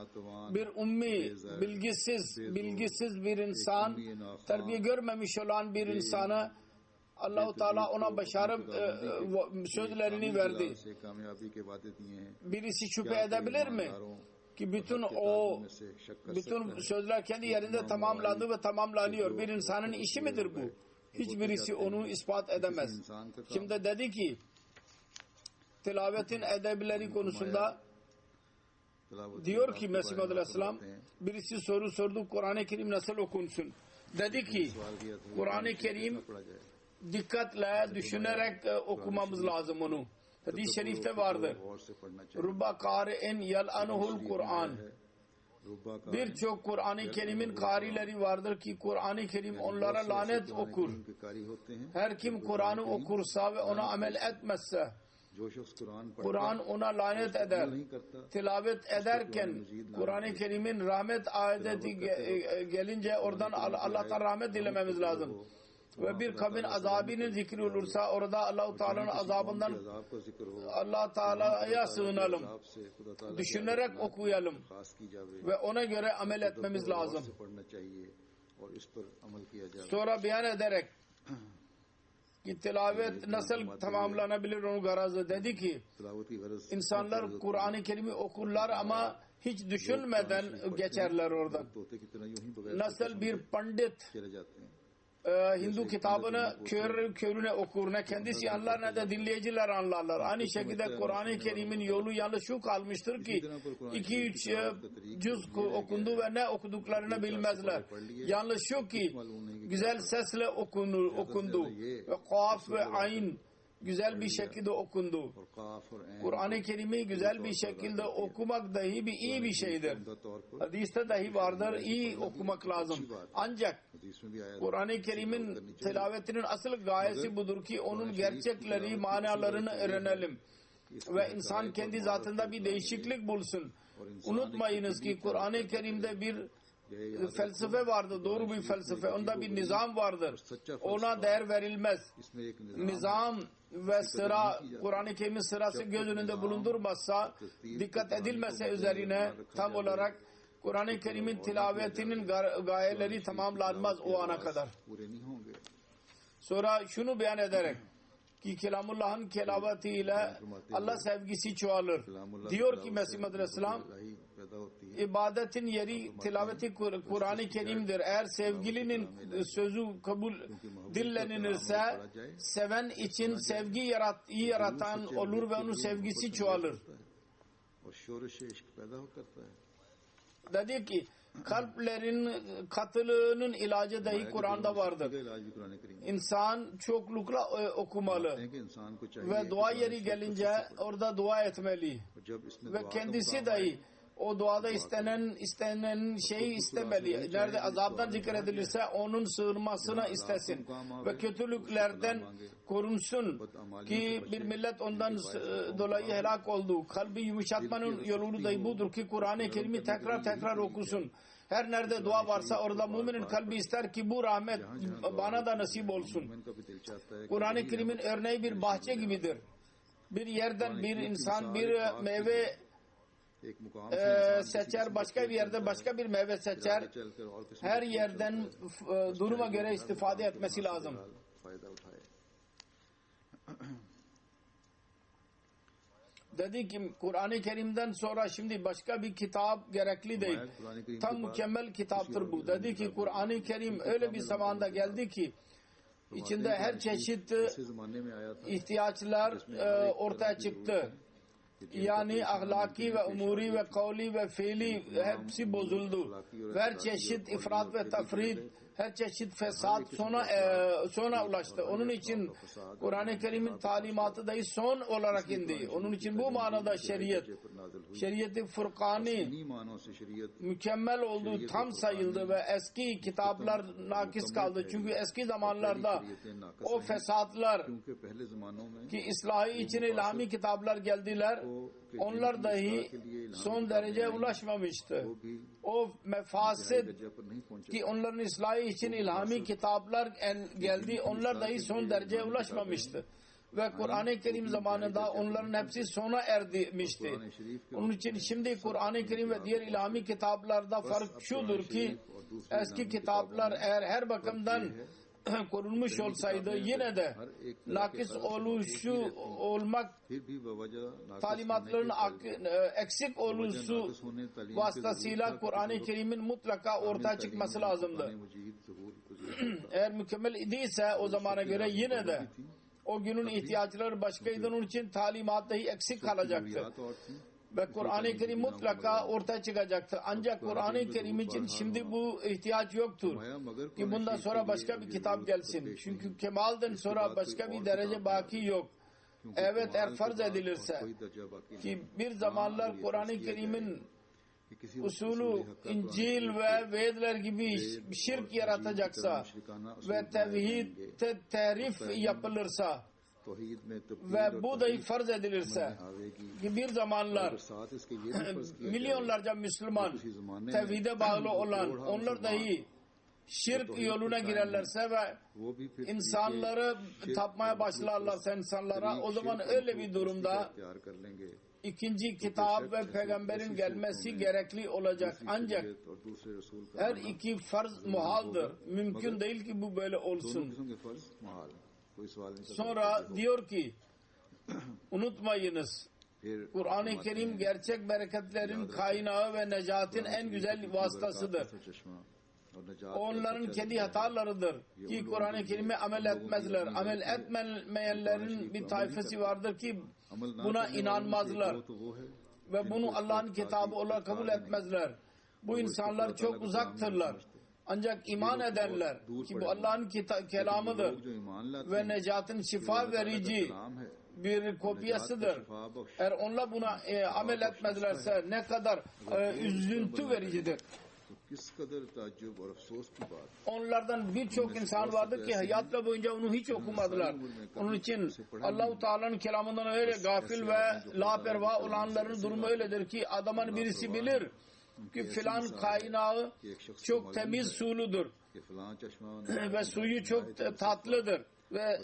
bir ummi, bilgisiz bir insan, terbiye görmemiş olan bir insana Allah-u Teala ona başarı sözlerini verdi. Birisi şüphe edebilir mi? Ki bütün sözler kendi yerinde tamamlandı ve tamamlanıyor. Bir insanın işi midir bu? Hiçbirisi onu ispat edemez. Şimdi dedi ki tilavetin edebleri konusunda diyor ki Mesih Aleyhisselam birisi soru sordu Kur'an-ı Kerim nasıl okunsun? Dedi ki Kur'an-ı Kerim dikkatle düşünerek okumamız lazım onu. Hadis-i şerifte vardır. और से पढ़ना चाहिए। Rubba kâri'in yel'anuhul Kur'an. रुब्बा का Birçok Kur'an-ı Kerim'in karileri vardır ki Kur'an-ı Kerim onlara lanet okur. के कारी होते हैं। Her kim Kur'an'ı okursa ve ona amel etmezse जो शख्स कुरान पढ़ता Kur'an ona lanet eder. नहीं करता, Tilavet ederken Kur'an-ı Kerim'in rahmet ayeti gelince oradan Allah'tan rahmet dilememiz lazım. Ve bir kabin azabının zikri olursa orada Allah-u Teala'nın azabından अजाब का जिक्र हो, Allah Teala'ya sığınalım. अजाब से खुदा ताला Düşünerek okuyalım खास की जावे, ve ona göre amel etmemiz से lazım. पढ़ना चाहिए और इस पर अमल किया जाए। Sonra beyan ederek ki tilavet nasıl tamamlanabilir onu garazı dedi ki तिलावत की गरज insanlar Kur'an-ı Kerim'i okurlar ama hiç düşünmeden geçerler oradan. तोते की तरह यूं ही बगैर Nasıl bir pandit चले जाते हैं। Hindu kitabını körüne okur, ne kendisi anlar ne de dinleyiciler anlarlar. Aynı şekilde Kur'an-ı Kerim'in yolu yalnız şu kalmıştır ki 2-3 cüz okundu ve ne okuduklarını bilmezler. Yalnız şu ki güzel sesle okundu ve kaf ve ayn güzel bir şekilde okundu. और काफ और ऐन Kur'an-ı Kerim'i güzel bir şekilde okumak dahi iyi bir şeydir. का तौर पर Hadiste dahi vardır, iyi okumak lazım. Ancak हदीस में भी आया Kur'an-ı Kerim'in tilavetinin asıl gayesi budur ki onun gerçekleri, manalarını öğrenelim. Ve insan kendi zatında bir değişiklik bulsun. Unutmayınız ki Kur'an-ı Kerim'de bir felsefe vardır, doğru bir felsefe. Onda bir nizam vardır. Ona değer verilmez. इसमें एक निजाम Nizam ve sıra, Kur'an-ı Kerim'in sırası göz önünde bulundurmazsa, dikkat edilmezse üzerine tam olarak Kur'an-ı Kerim'in tilavetinin gayeleri tamamlanmaz o ana kadar. पूरे नहीं होंगे। Sonra şunu beyan ederek ki Kelamullah'ın kelavetiyle Allah sevgisi çoğalır. Diyor ki Mesih Madri Aleyhisselam, इलाही पैदा होती है। ibadetin yeri tilaveti Kur'an-ı Kerim'dir. Eğer sevgilinin sözü kabul dillenilirse seven için sevgi yaratan olur ve onun sevgisi çoğalır. और शोरश इश्क पैदा हो करता है। Dedi ki kalplerin katılığının ilacı dahi Kur'an'da vardır. इसका इलाज भी कुरान करीम İnsan çoklukla okumalı है कि इंसान को चाहिए ve dua yeri gelince orada dua etmeli. कि जब इसमें Ve दुआ का kendisi मुकाम dahi o duada istenen şeyi istemeli. Nerede azaptan zikredilirse onun sığınmasını istesin. Ve kötülüklerden korunsun ki bir millet ondan dolayı helak oldu. Kalbi yumuşatmanın yolu da budur ki Kur'an-ı Kerim'i tekrar okusun. Her nerede dua varsa orada müminin kalbi ister ki bu rahmet bana da nasip olsun. मोमिन का भी दिल चाहता है कि Kur'an-ı Kerim'in örneği bir bahçe gibidir. Bir yerden bir insan bir meyve एक मुकाम से seçer, başka bir yerde başka bir meyve seçer. चलकर और किस्म Her yerden duruma göre istifade etmesi lazım. फायदा उठाए। Dedi ki Kur'an-ı Kerim'den sonra şimdi başka bir kitap gerekli değil. Quran करीम Tam mükemmel kitaptır bu. Dedi ki Kur'an-ı Kerim öyle bir zamanda geldi ki içinde her çeşit ऐसे जमाने में आया था ihtiyaçlar ortaya çıktı. Yani ahlaki ve umuri ve kavli ve fiili hepsi bozuldu. Her çeşit ifrat ve tafrit, her çeşit fesat sona ulaştı. Onun için Kur'an-ı Kerim'in talimatı dahi son olarak indi. Onun için bu manada şeriat-ı Furkani इन्हीं मानों से शरीयत mükemmel olduğu tam sayıldı ve eski kitaplar nakis kaldı. Çünkü eski zamanlarda o fesatlar क्योंकि पहले जमानों में ki ıslahı için ilhami kitaplar geldiler. Onlar dahi son derece ulaşmamıştı. O mefasid दर्जा पर नहीं पहुंचे। ki onların ıslahı için ilhami kitaplar geldi. Onlar dahi son derece ulaşmamıştı. Ve Kur'an-ı Kerim zamanında onların hepsi sona ermişti. Onun için şimdi Kur'an-ı Kerim ve diğer ilhami kitaplarda fark şudur ki eski kitaplar eğer her bakımdan korunmuş olsaydı yine de nakis olmak फिर भी बवजह नाक़िस talimatların eksik oluşu vasıtasıyla Kur'an-ı Kerim'in mutlaka ortaya çıkması lazımdı. Quran मजीद ज़हूर गुज़र Eğer mükemmel idiyse o zamana göre yine de o günün ihtiyaçları başkaydı. Onun için talimat dahi eksik kalacaktı. ज़रूरियात और थी ve Kur'an-ı Kerim mutlaka ortaya çıkacaktır. Ancak Kur'an-ı Kerim için şimdi bu ihtiyaç yoktur ki bundan sonra başka bir kitap gelsin. Çünkü kemalden sonra başka bir derece baki yok. Evet, eğer farz edilirse ki bir zamanlar Kur'an-ı Kerim'in usulü İncil ve Vedler gibi şirk yaratacaksa ve tevhid tehrif yapılırsa ve bu dahi farz edilirse ki bir zamanlar milyonlarca Müslüman tevhide bağlı olan onlar dahi şirk yoluna girerlerse ve insanları tapmaya başlarlarsa insanlara, o zaman öyle bir durumda ikinci kitap ve peygamberin gelmesi gerekli olacak. Ancak her iki farz muhaldır. Mümkün değil ki bu böyle olsun. Sonra diyor ki unutmayınız, Kur'an-ı Kerim gerçek bereketlerin kaynağı ve necatin en güzel vasıtasıdır. Onların kendi hatalarıdır ki Kur'an-ı Kerim'e amel etmezler. Amel etmeyenlerin bir tayfası vardır ki buna inanmazlar ve bunu Allah'ın kitabı olarak kabul etmezler. Bu insanlar çok uzaktırlar. Ancak iman edenler ki bu Allah'ın kelamıdır ve necatın şifa verici bir kopyasıdır. Eğer onlar buna amel etmezlerse ne kadar üzüntü vericidir. Onlardan birçok insan vardır ki hayatları boyunca onu hiç okumadılar. Onun için Allah-u Teala'nın kelamından öyle gafil ve laperva olanların durumu öyledir ki adamın birisi bilir ki filan kaynağı çok temiz suludur ve suyu çok tatlıdır ve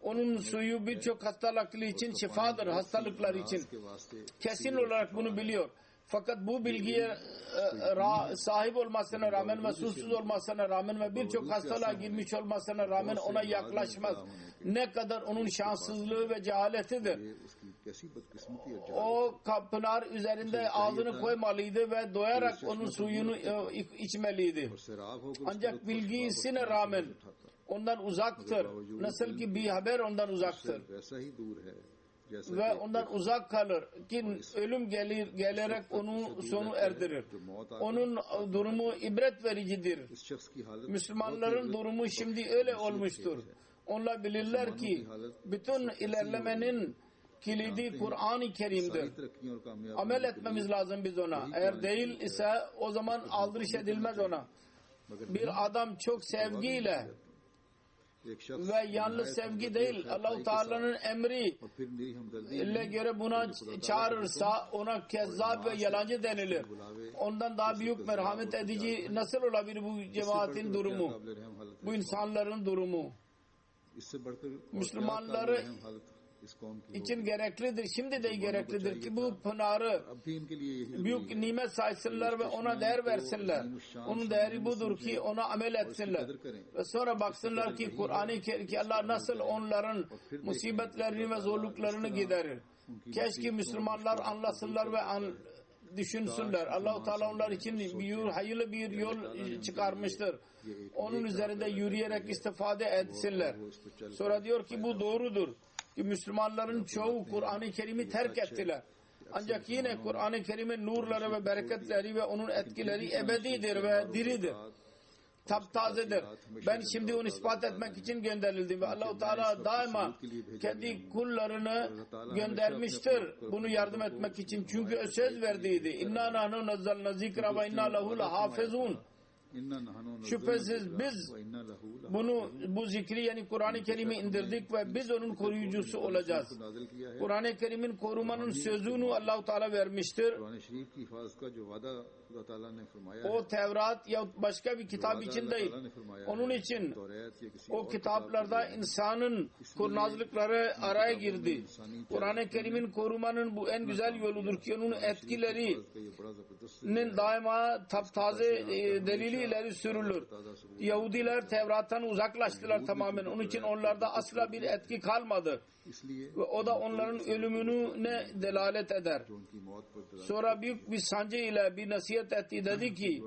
onun suyu birçok hastalıklar için şifadır, hastalıklar için. Kesin olarak bunu biliyor. Fakat bu bilgiye sahip olmasına rağmen ve susuz olmasına rağmen ve birçok hastalığa girmiş olmasına rağmen ona yaklaşmaz. Ne kadar onun şanssızlığı ve cehaletidir. O pınar üzerinde ağzını koymalıydı ve doyarak onun suyunu içmeliydi. Ancak bilgisine rağmen ondan uzaktır. Nasıl ki bir haber ondan uzaktır. Ve ondan uzak kalır ki ölüm gelerek onu sonu erdirir. Onun durumu ibret vericidir. Müslümanların durumu şimdi öyle olmuştur. Onlar bilirler ki bütün ilerlemenin kilidi Kur'an-ı Kerim'dir. Amel etmemiz lazım biz ona. Eğer değil ise o zaman aldırış edilmez ona. Bir adam çok sevgiyle ve yalnız sevgi değil, Allah-u Teala'nın emri ile göre buna çağırırsa ona kezzap ve yalancı denilir. Ondan daha büyük merhamet edici nasıl olabilir bu cemaatin durumu? Bu insanların durumu. Müslümanları için gereklidir. Şimdi de gereklidir ki bu pınarı büyük nimet saysınlar ve ona değer versinler. Onun değeri budur ki ona amel etsinler. Ve sonra baksınlar ki Kur'an-ı Kerim ki Allah nasıl onların musibetlerini ve zorluklarını giderir. Keşke Müslümanlar anlasınlar ve düşünsünler. Allah-u Teala onlar için hayırlı bir yol çıkarmıştır. Onun üzerinde yürüyerek istifade etsinler. Sonra diyor ki bu doğrudur ki Müslümanların çoğu Kur'an-ı Kerim'i terk ettiler. Ancak yine Kur'an-ı Kerim'in nurları ve bereketleri ve onun etkileri ebedidir ve diridir. Taptazedir. Ben şimdi onu ispat etmek için gönderildim ve Allah-u Teala daima kendi kullarını göndermiştir bunu yardım etmek için. Çünkü o söz verdiydi. İnna nahnu nazzalna zikra ve inna lehu lahafizun. Şüphesiz biz bu zikri yani Kur'an-ı Kerim'i indirdik ve biz onun koruyucusu olacağız. Kur'an-ı Kerim'in korumanın sözünü Allah-u Teala vermiştir. O Tevrat ya başka bir kitap için değil. Onun için o kitaplarda insanın kurnazlıkları araya girdi. Kur'an-ı Kerim'in korumanın bu en güzel yoludur ki onun etkilerinin daima taptaze delili ileri sürülür. Yahudiler Tevrat'tan uzaklaştılar tamamen. Onun için onlarda asla bir etki kalmadı. Ve o da onların ölümüne delalet eder. Sonra büyük bir sancı ile bir nasihat etti. Dedi ki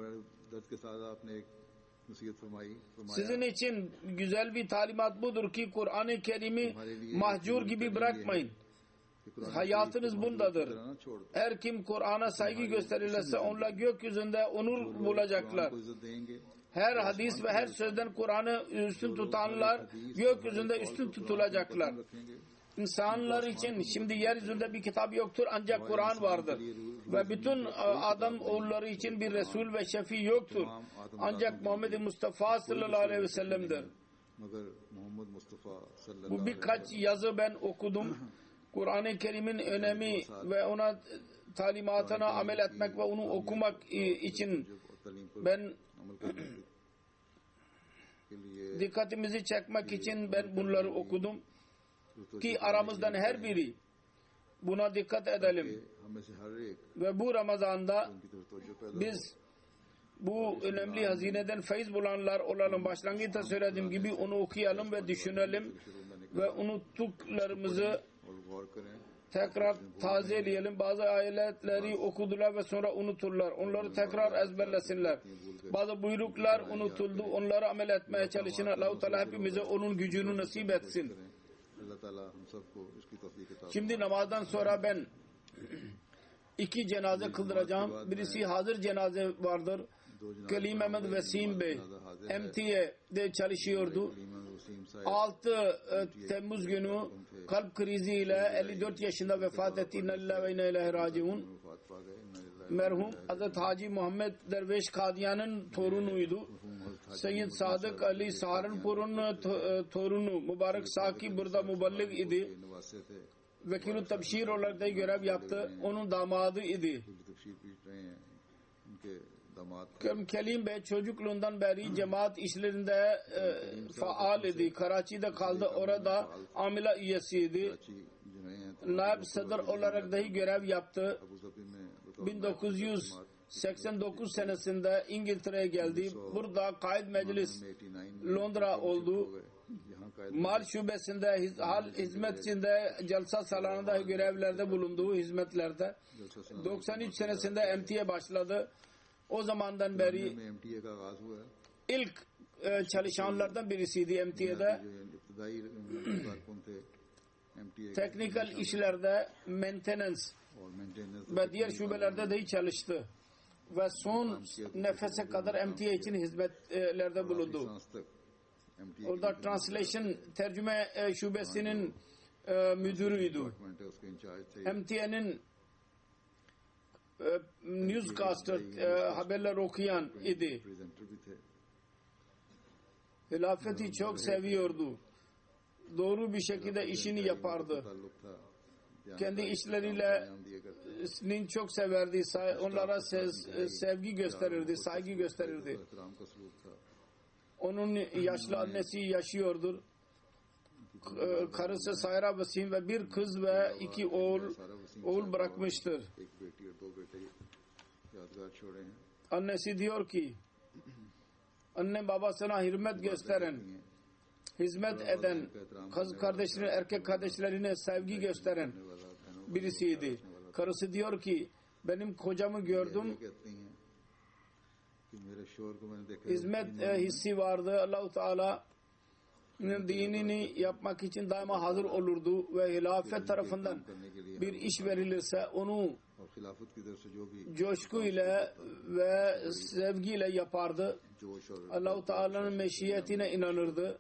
sizin için güzel bir talimat budur ki Kur'an-ı Kerim'i mahcur gibi bırakmayın. hayatınız bundadır. Her kim Kur'an'a saygı gösterirse onlar gökyüzünde onur bulacaklar. Her hadis ve her sözden Kur'an'ı üstün tutanlar gökyüzünde üstün tutulacaklar. İnsanlar için şimdi yeryüzünde bir kitap yoktur ancak Kur'an vardır. Ve bütün Adam oğulları için bir Resul ve Şefi yoktur. Ancak Muhammed Mustafa sallallahu aleyhi ve sellem'dir. Bu birkaç yazı ben okudum. Kur'an-ı Kerim'in önemi ve ona talimatına amel etmek ve onu okumak için ben dikkatimizi çekmek için ben bunları okudum ki aramızdan her biri buna dikkat edelim ve bu Ramazan'da biz bu önemli hazineden feyiz bulanlar olalım. Başlangıçta söylediğim gibi onu okuyalım ve düşünelim ve unuttuklarımızı tekrar tazeleyelim. Bazı ayetleri okudular ve sonra unuturlar. Onları tekrar ezberlesinler. Bazı buyruklar unutuldu. Onları amel etmeye çalışın. Allah-u Teala hepimize onun gücünü nasip etsin. Şimdi namazdan sonra ben 2 cenaze kıldıracağım. Birisi hazır cenaze vardır. Kelim Mehmet Vesim Bey MTA'de çalışıyordu. 6 Temmuz günü kalp kriziyle 54 yaşında vefat etti. İnna lillahi ve inna ileyhi raciun. Merhum Hazret Hacı Muhammed Derviş Kadiyan'ın torunuydu. Seyyid Sadık Ali Saharanpur'un torunu Mübarek Saki burada muballig idi. Vekil-i Tabşir olarak da görev yaptı. Onun damadı idi. Kelim Bey çocukluğundan beri cemaat işlerinde faal idi. Karachi'de kaldı. Orada amila üyesiydi. Naib Sadr olarak dahi görev yaptı. 1989 senesinde İngiltere'ye geldi. Burada Kaid Meclis Londra oldu. Mal şubesinde, hizmetçinde, celsa salonunda görevlerde bulunduğu hizmetlerde. 93 senesinde MTA başladı. O zamandan beri ilk çalışanlardan birisiydi MTA'de. Teknikal işlerde maintenance ve diğer şubelerde de çalıştı. Ve son nefese kadar MTA için hizmetlerde bulundu. Orada translation tercüme şubesinin müdürüydü. MTA'nın newscaster haberler okuyan idi. Hilafeti çok seviyordu. Doğru bir şekilde işini yapardı. Kendi işleriyle çok severdi. Onlara sevgi gösterirdi, saygı gösterirdi. Onun yaşlı annesi yaşıyordur. Karısı Sayra Vasim ve bir kız ve 2 oğul bırakmıştır. Annesi diyor ki, anne babasına hürmet gösteren, hizmet eden, kız kardeşlerine, erkek kardeşlerine sevgi gösteren birisiydi. Karısı diyor ki, benim kocamı gördüm, hizmet hissi vardı. Allah-u Teala'nın dinini yapmak için daima hazır olurdu ve hilafet tarafından bir iş verilirse onu coşkuyla ve sevgiyle yapardı. Allah-u Teala'nın meşiyetine inanırdı.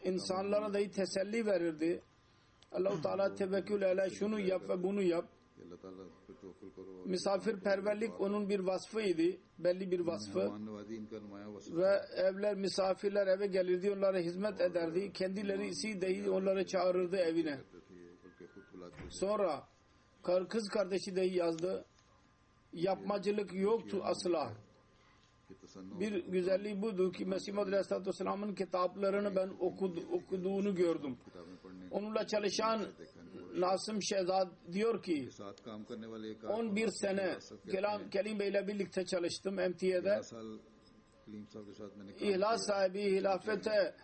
İnsanlara dahi teselli verirdi. Allah-u Teala tevekkül eyle, şunu yap ve bunu yap. Misafirperverlik onun bir vasfıydı, belli bir vasfı. Ve evler, misafirler eve gelirdi, onlara hizmet ederdi. Kendileri ise dahi onları çağırırdı evine. Sonra kız kardeşi dahi yazdı. Yapmacılık yoktu asla. Bir güzelliği budur ki Mesih Muhammed Aleyhisselatü Vesselam'ın kitaplarını ben okuduğunu gördüm. Onunla çalışan Nasım Şehzad diyor ki 11 sene Kelim Bey ile birlikte çalıştım MTA'de. İhlas sahibi, hilafete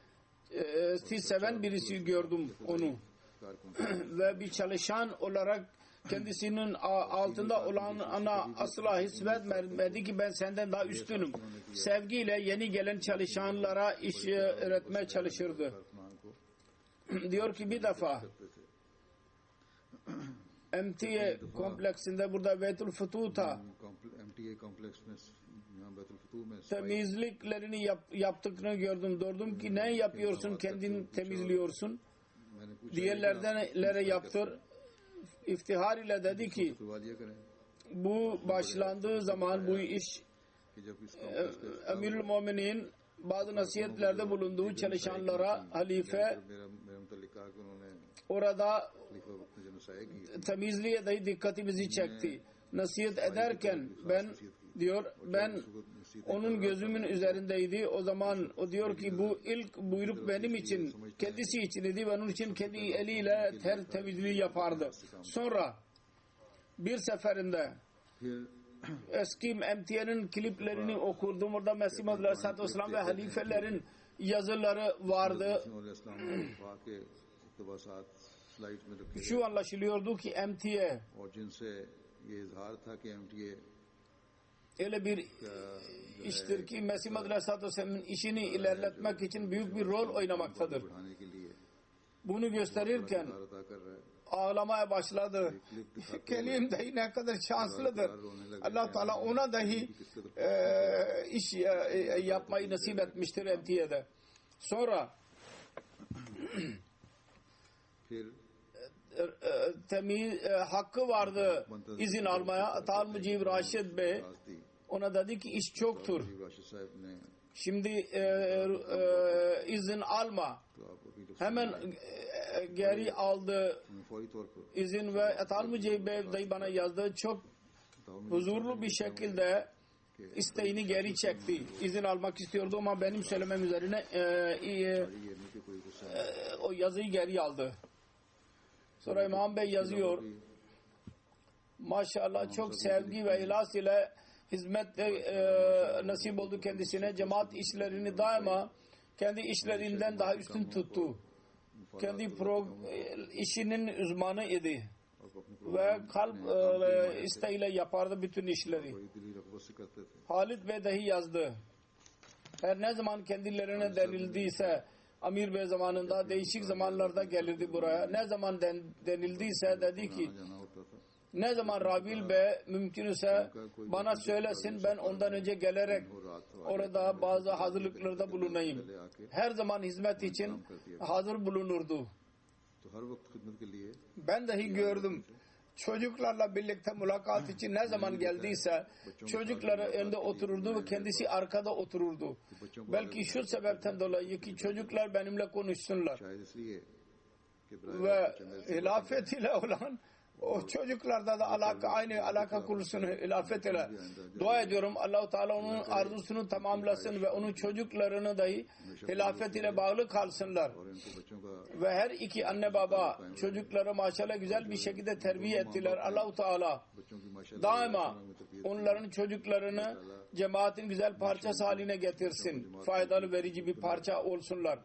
seven birisi gördüm onu. Ve bir çalışan olarak kendisinin altında olanına asla hissetmedi ki ben senden daha üstünüm. Sevgiyle yeni gelen çalışanlara iş öğretmeye çalışırdı. Diyor ki bir defa MTA kompleksinde burada Beytül Futuh'ta MTA complex में यहाँ बैतुल फतूह में temizliklerini yaptıklarını gördüm. Dordum ki ne yapıyorsun? Kendin temizliyorsun. मैंने पूछा Diğerlerdenlere yaptır. İftihar ile dedi ki Walia करें bu başlandığı zaman bu iş कि जब इस कॉम्प्लेक्स का Emirül Müminin bazı nasihatlerde bulunduğu çalışanlara halife मेरे मुतालिक कहा कि उन्होंने orada खलीफा वक्त में जो नसाए की temizliğe dahi dikkatimizi çekti. Nasihat ederken ben onun gözümün üzerindeydi. O zaman o diyor ki bu ilk buyruk benim için, kendisi için idi. Ben onun için kendi eliyle ter temizliği yapardı. Sonra bir seferinde फिर eski MTA'nın kliplerini okurdum. Orada Mesih Muhammed Aleyhisselatü Vesselam ve halifelerin yazıları vardı. वहाँ के इक़्तिबासात स्लाइड में रखे Şu anlaşılıyordu ki MTA और जिनसे ये इजहार था कि MTA öyle bir iştir ki Mesih Muhammed Aleyhisselatü Vesselam'ın işini ilerletmek için büyük bir rol oynamaktadır. बढ़ाने के लिए Bunu gösterirken अता कर रहा है ağlamaya başladı. Kelim dahi ne kadar şanslıdır. Allah Teala ona dahi iş yapmayı nasip etmiştir MTA'de. Sonra फिर hakkı vardı izin almaya. Tal Mucib Raşid Bey राजदी ona dedi ki iş çoktur. Rashid साहब ने Şimdi izin alma. तो आप अभी लोग Hemen geri aldı फौरी तौर पर izin ve Tal Mucib Bey dahi bana yazdı. Çok huzurlu bir şekilde isteğini geri çekti. İzin almak istiyordu ama benim söylemem üzerine गिरने की कोई गुस्सा o yazıyı geri aldı. Sonra İmam Bey yazıyor. Maşallah çok sevgi ve ihlas ile hizmet nasip oldu kendisine. Cemaat işlerini daima kendi işlerinden daha üstün tuttu. Kendi işinin uzmanı idi. Ve kalp isteğiyle yapardı bütün işleri. कोई दिली रग़बत से करते थे Halit Bey dahi yazdı. Her ne zaman kendilerine denildiyse Amir Bey zamanında değişik zamanlarda gelirdi buraya. Ne zaman denildiyse dedi ki जाना होता था ne zaman Rabil Bey mümkünse bana söylesin ben ondan önce gelerek orada bazı hazırlıklarda bulunayım. Her zaman hizmet için hazır bulunurdu. तो हर वक्त खिदमत के लिए Ben dahi gördüm. Çocuklarla birlikte mülakat için ne zaman geldiyse çocukları önde otururdu ve kendisi arkada otururdu. Belki şu sebepten dolayı ki çocuklar benimle konuşsunlar. शायद इसलिए कि Ve hilafet ile olan o çocuklarda da aynı alaka kursun hilafet ile. Dua ediyorum Allah-u Teala onun arzusunu tamamlasın ve onun çocuklarını dahi hilafet ile bağlı kalsınlar. और इनको बच्चों का Ve her iki anne baba çocukları maşallah güzel bir şekilde terbiye ettiler. Allah-u Teala बच्चों की माशाल्लाह daima onların çocuklarını cemaatin güzel parçası haline getirsin. Faydalı verici bir parça olsunlar.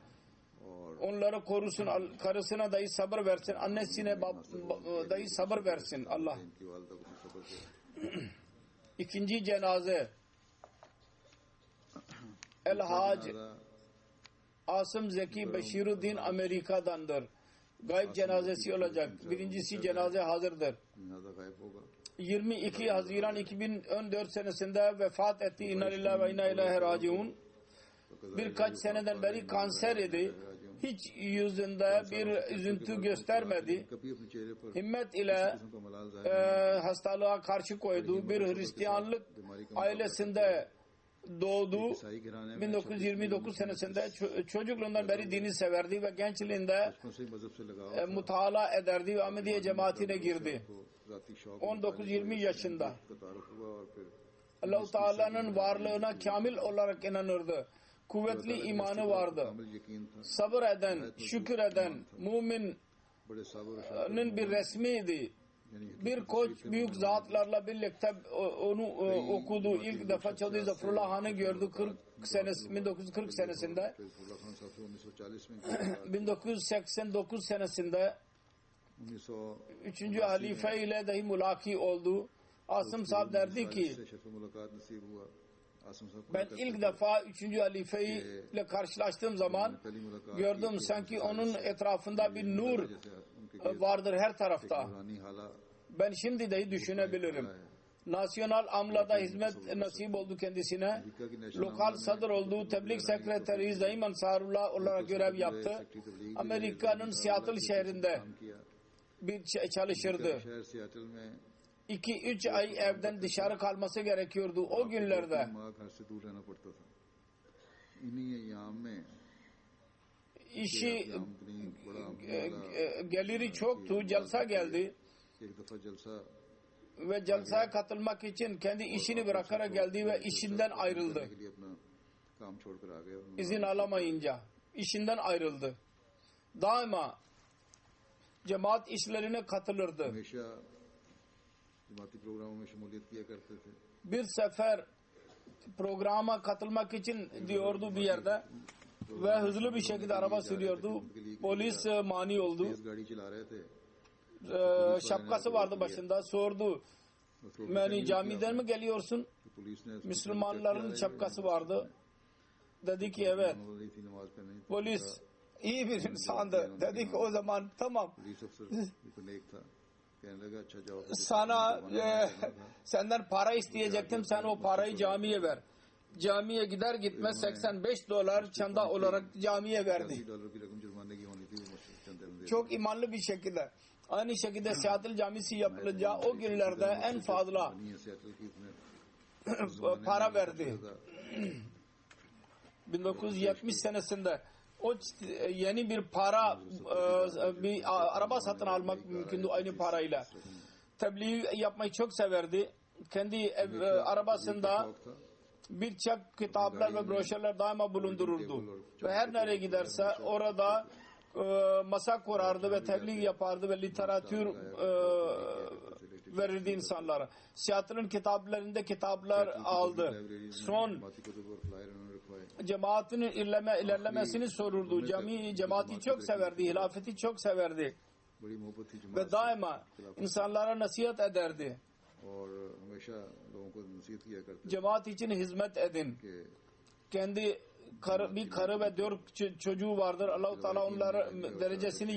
Onları korusun, karısına dahi sabır versin, annesine dahi sabır versin Allah. इनकी वालदा को भी सब्र दे İkinci cenaze El-Hac Asım Zeki Beşiruddin Amerika'dandır. Gayb cenazesi olacak. Birincisi cenaze hazırdır. जनाजा गायब होगा 22 Haziran 2014 senesinde vefat etti. İnna lillahi ve inna ileyhi raciun. Birkaç seneden beri kanser idi. Hiç yüzünde bir üzüntü göstermedi. कभी अपने चेहरे पर Himmet ile किस्म का मलाल जाहिर hastalığa karşı koydu. Bir Hristiyanlık ailesinde doğdu. ईसाई घराने में 1929 senesinde çocukluğundan beri dini severdi ve gençliğinde बचपन से ही मजहब से लगाव mutala ederdi ve Ahmediye cemaatine girdi. को जाती शौक 19-20 yaşında. का तारुफ हुआ और फिर Allah-u Teala'nın varlığına kamil olarak inanırdı. Kuvvetli imanı vardı. कामिल यकीन था Sabır eden, şükür eden, müminin बड़े सब्र और शौक bir resmiydi. Bir koç büyük zatlarla birlikte onu okudu. İlk defa Çadır Zaferullah Han'ı gördü 1940 senesinde. फिर फुल्ला खान साहब से 1940 में 1989 senesinde 1900 3. halife ile dahi mülaki oldu. Asım Sahab derdi ki से शर्फ मुलाकात नसीब हुआ आसम साहब Ben ilk defa 3. halife ile karşılaştığım zaman gördüm sanki onun etrafında bir nur vardır her tarafta. Ben şimdi dahi düşünebilirim. Nasyonal Amla'da hizmet nasip oldu kendisine. Lokal sadır oldu. Tebliğ sekreteri Zaim Ansarullah olarak görev yaptı. Amerika'nın Seattle şehrinde bir çalışırdı. 2-3 ay evden dışarı kalması gerekiyordu o günlerde. İşi geliri çoktu. Celsa geldi. Ve celsaya katılmak için kendi işini bırakarak geldi ve işinden ayrıldı. İzin alamayınca işinden ayrıldı. Daima cemaat işlerine katılırdı. Bir sefer programa katılmak için diyordu bir yerde ve hızlı bir şekilde araba sürüyordu. Polis mani oldu. Şapkası vardı başında. Sordu, yani camiden mi geliyorsun? Müslümanların şapkası vardı. Dedi ki evet. Polis iyi bir insandı. Dedi ki o zaman tamam. Sana senden para isteyecektim. Sen o parayı camiye ver. Camiye gider gitmez 85 dolar çanda olarak camiye verdi. Çok imanlı bir şekilde. Aynı şekilde Seattle Camisi yapılacağı o günlerde en fazla para verdi. 1970 senesinde o yeni bir para, bir araba satın almak mümkündü aynı parayla. Tebliğ yapmayı çok severdi. Kendi arabasında birçok kitaplar ve broşürler daima bulundururdu. Ve her nereye giderse orada masa kurardı ve tebliğ yapardı ve literatür verirdi insanlara. Seattle'ın kitaplarında kitaplar aldı. Son cemaatin ilerlemesini sorurdu. Cemaati çok severdi. Hilafeti çok severdi. Ve daima insanlara nasihat ederdi. Cemaat için hizmet edin. Kendi bir karı ve 4 çocuğu vardır. Allah-u Teala onların derecesini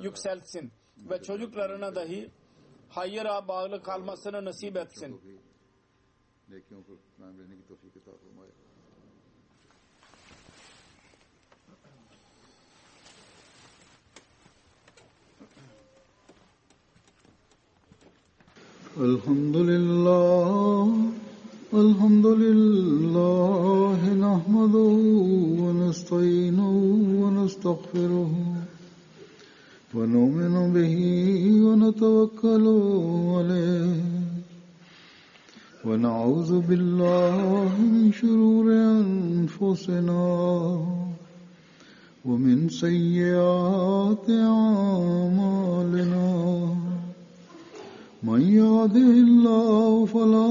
yükseltsin. Ve çocuklarına dahi hayıra bağlı kalmasını nasip etsin. Elhamdülillah nahmaduhu ve nesta'inuhu ve nestağfiruhu ve nu'minu bihi ve netevekkalu aleyh ve na'udzu billahi min şururi enfusina ve min seyyiati a'malina. من يهده الله فلا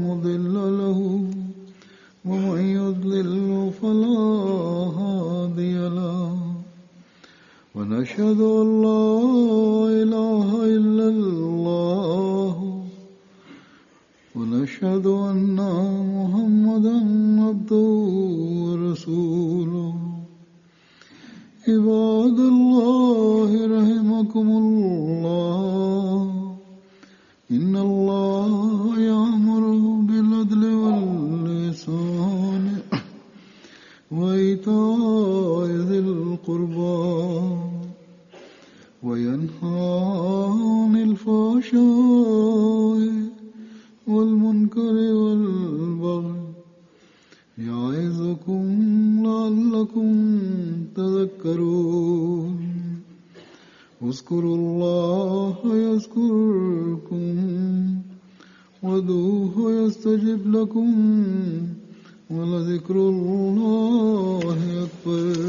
مضل له ومن يضلل فلا هادي له ونشهد أن لا إله إلا الله ونشهد أن محمدا عبده ورسوله عباد الله رحمكم الله إن الله يأمر بالعدل والإحسان وإيتاء ذي القربى وينهى عن الفحشاء والمنكر والبغي يعظكم لعلكم تذكرون اذكروا الله يذكركم وادعوه يستجب لكم ولذكر الله أكبر.